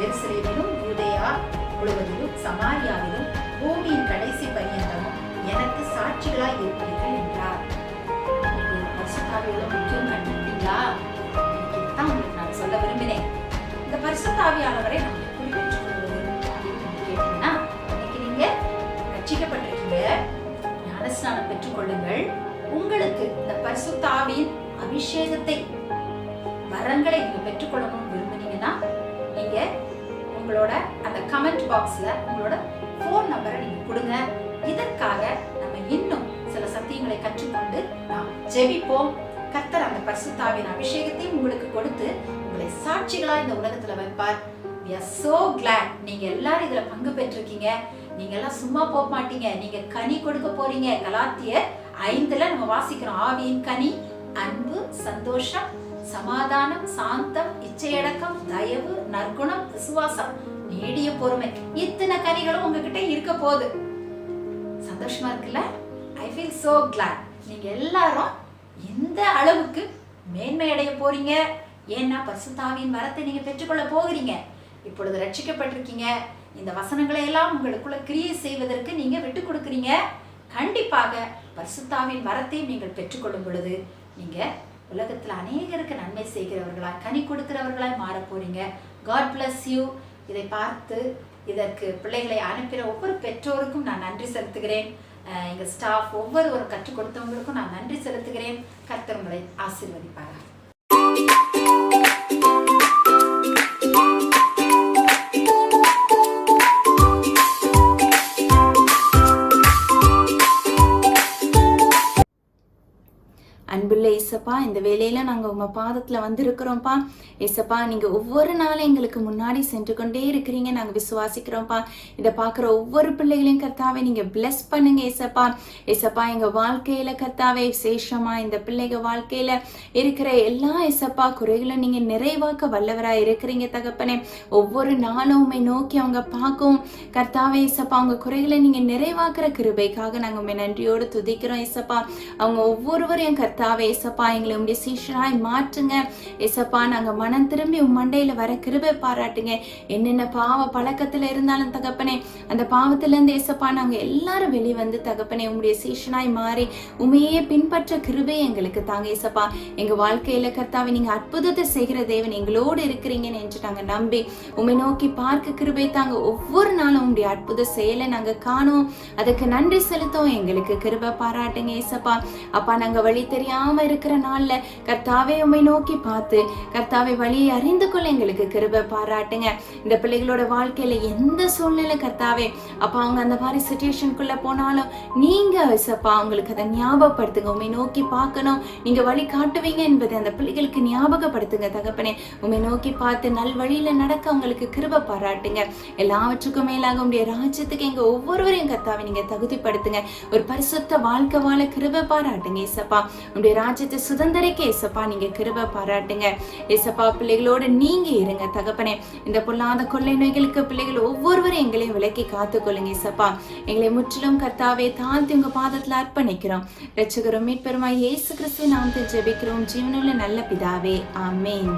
எருசலேமிலும் யூதேயா முழுவதிலும் சமாரியாவிலும் பூமியின் கடைசி பரியந்தமும் எனக்கு சாட்சிகளாய் இருப்பீர்கள் என்றார். பரிசுத்தாவியோட முக்கியம் கண்டுபிடிங்களா? இதுதான் உங்களுக்கு நான் சொல்ல விரும்பினேன். இந்த பரிசுத்தாவியானவரை நம்ம எப்படி பெற்றுக்கொள்வது அப்படின்னு கேட்டீங்கன்னா, இன்னைக்கு நீங்க ரட்சிக்கப்பட்டிருக்கீங்க, ஞானஸ்நானம் பெற்றுக்கொள்ளுங்கள். உங்களுக்கு இந்த பரிசுத்த ஆவியின் அபிஷேகத்தை, வரங்களை நீங்க பெற்றுக்கொள்ளணும்னு விரும்புனீங்கன்னா, நீங்க உங்களோட அந்த கமெண்ட் பாக்ஸ்ல உங்களோட போன் நம்பரை நீங்க கொடுங்க. இதற்காக நம்ம இன்னும் சில சத்தியங்களை கற்றுக்கொண்டு நாம் ஜெபிப்போம். கர்த்தர் அந்த பரிசுத்த ஆவியின் அபிஷேகத்தை உங்களுக்கு கொடுத்து உங்களை சாட்சிகளா இந்த உலகத்துல வைப்பார். We are so glad நீங்க எல்லாரும் இதுல பங்கு பெற்றிருக்கீங்க. நீங்க எல்லாம் சும்மா போக மாட்டீங்க, நீங்க கனி கொடுக்க போறீங்க. கலாத்தியர் 5 நம்ம வாசிக்கிறோம், ஆவியின் கனி அன்பு, சந்தோஷம், சமாதானம், சாந்தம், இச்சையடக்கம், தயவு, நற்குணம், விசுவாசம், நீடிய பொறுமை. இத்தனை கனிகளும் உங்ககிட்ட இருக்க போகுது. சந்தோஷமா இருக்குல்ல? I feel so glad. நீங்க எல்லாரும் எந்த அளவுக்கு மேன்மை அடைய போறீங்க? ஏன்னா பரிசுத்த ஆவியின் வரத்தை நீங்க பெற்றுக்கொள்ள போகிறீங்க. இப்பொழுது ரட்சிக்கப்பட்டிருக்கீங்க. இந்த வசனங்களை எல்லாம் உங்களுக்குள்ள கிரியை செய்வதற்கு நீங்க விட்டு கொடுக்குறீங்க. கண்டிப்பாக பரிசுத்த ஆவியின் வரத்தையும் நீங்கள் பெற்றுக்கொள்ளும் பொழுது நீங்க உலகத்துல அநேகருக்கு நன்மை செய்கிறவர்களாய், கனி கொடுக்கிறவர்களாய் மாற போறீங்க. God bless you. இதை பார்த்து இதற்கு பிள்ளைகளை அனுப்பின ஒவ்வொரு பெற்றோருக்கும் நான் நன்றி செலுத்துகிறேன். எங்க ஸ்டாஃப் ஒவ்வொருவரும் கற்றுக் கொடுத்தவங்களுக்கும் நான் நன்றி செலுத்துகிறேன். கர்த்தர் உங்களை ஆசீர்வதிப்பார். அன்புள்ள ஏசப்பா, இந்த வேலையில நாங்க உங்க பாதத்துல வந்திருக்கிறோம்ப்பா. ஏசப்பா, நீங்க ஒவ்வொரு நாளும் எங்களுக்கு முன்னாடி சென்று கொண்டே இருக்கிறீங்க, நாங்க விசுவாசிக்கிறோம்ப்பா. இதை பார்க்குற ஒவ்வொரு பிள்ளைகளையும் கர்த்தாவே நீங்க பிளஸ் பண்ணுங்க ஏசப்பா. ஏசப்பா, எங்க வாழ்க்கையில கர்த்தாவே விசேஷமா இந்த பிள்ளைங்க வாழ்க்கையில இருக்கிற எல்லா ஏசப்பா குறைகளும் நீங்க நிறைவாக்க வல்லவரா இருக்கிறீங்க தகப்பனே. ஒவ்வொரு நாளும் உண்மை நோக்கி அவங்க பார்க்கவும் கர்த்தாவே ஏசப்பா, அவங்க குறைகளை நீங்க நிறைவாக்குற கிருபைக்காக நாங்க உண்மை நன்றியோடு துதிக்கிறோம் ஏசப்பா. அவங்க ஒவ்வொருவரையும் கர்த்தாவே ஏசப்பா எங்களை உடைய சீஷராய் மாற்றுங்க ஏசப்பா. நாங்க மனம் திரும்பி மண்டையில வர கிருபை பாராட்டுங்க. என்னென்ன பாவ பழக்கத்துல இருந்தாலும் தகப்பனே, அந்த பாவத்துல இருந்து ஏசப்பா நாங்க எல்லாரும் வெளிவந்து தகப்பனே உங்களுடைய சீஷனாய் மாறி உண்மையே பின்பற்ற கிருபை எங்களுக்கு தாங்க ஏசப்பா. எங்க வாழ்க்கையில கர்த்தாவே நீங்க அற்புதத்தை செய்கிற தேவன் எங்களோடு இருக்கிறீங்கன்னு என்று நாங்க நம்பி உண்மை நோக்கி பார்க்க கிருபை தாங்க. ஒவ்வொரு நாளும் உங்களுடைய அற்புத செயலை நாங்க காணுவோம், அதுக்கு நன்றி செலுத்தவும் எங்களுக்கு கிருபை பாராட்டுங்க ஏசப்பா. அப்பா, நாங்க வழி தெரியாம இருக்கிற நாள்ல கர்த்தாவே உம்மை நோக்கி பார்த்து கர்த்தாவே வழியை அறிந்து கொள்ள எங்களுக்கு கிருபை பாராட்டுங்க. இந்த பிள்ளைகளோட வாழ்க்கையில எந்த சூழ்நிலை கர்த்தாவே அப்பா அவங்க அந்த மாதிரி சிச்சுவேஷனுக்குள்ள போனாலும் நீங்க ஏசப்பா உங்களுக்கு அதை ஞாபகப்படுத்துங்க. உண்மை நோக்கி பார்க்கணும், நீங்க வழி காட்டுவீங்க என்பதை அந்த பிள்ளைகளுக்கு ஞாபகப்படுத்துங்க தகப்பனே. உண்மை நோக்கி பார்த்து நல் வழியில நடக்க உங்களுக்கு கிருபை பாராட்டுங்க. எல்லாவற்றுக்கும் மேலாக உங்களுடைய ராஜ்யத்துக்கு எங்க ஒவ்வொருவரையும் கர்த்தாவே நீங்க தகுதிப்படுத்துங்க. ஒரு பரிசுத்த வாழ்க்கை வாழ கிருபை பாராட்டுங்க ஏசப்பா. உங்களுடைய ராஜ்யத்தை சுதந்திரிக்க ஏசப்பா நீங்க கிருபை பாராட்டுங்க ஏசப்பா. பிள்ளைகளோடு நீங்க இருங்க தகப்பனே. இந்த பொல்லாத கொள்ளை நோய்களுக்கு பிள்ளைகள் ஒவ்வொருவரும் எங்களையும் விலக்கி காத்துக்கொள்ளுங்க ஏசப்பா. எங்களை முற்றிலும் கர்த்தாவே தாழ்த்தி உங்க பாதத்துல அர்ப்பணிக்கிறோம். ரட்சகரும் மீட்பெருமாய் இயேசு கிறிஸ்துவின் நாமத்தில் ஜெபிக்கிறோம் ஜீவனுள்ள நல்ல பிதாவே, ஆமென்.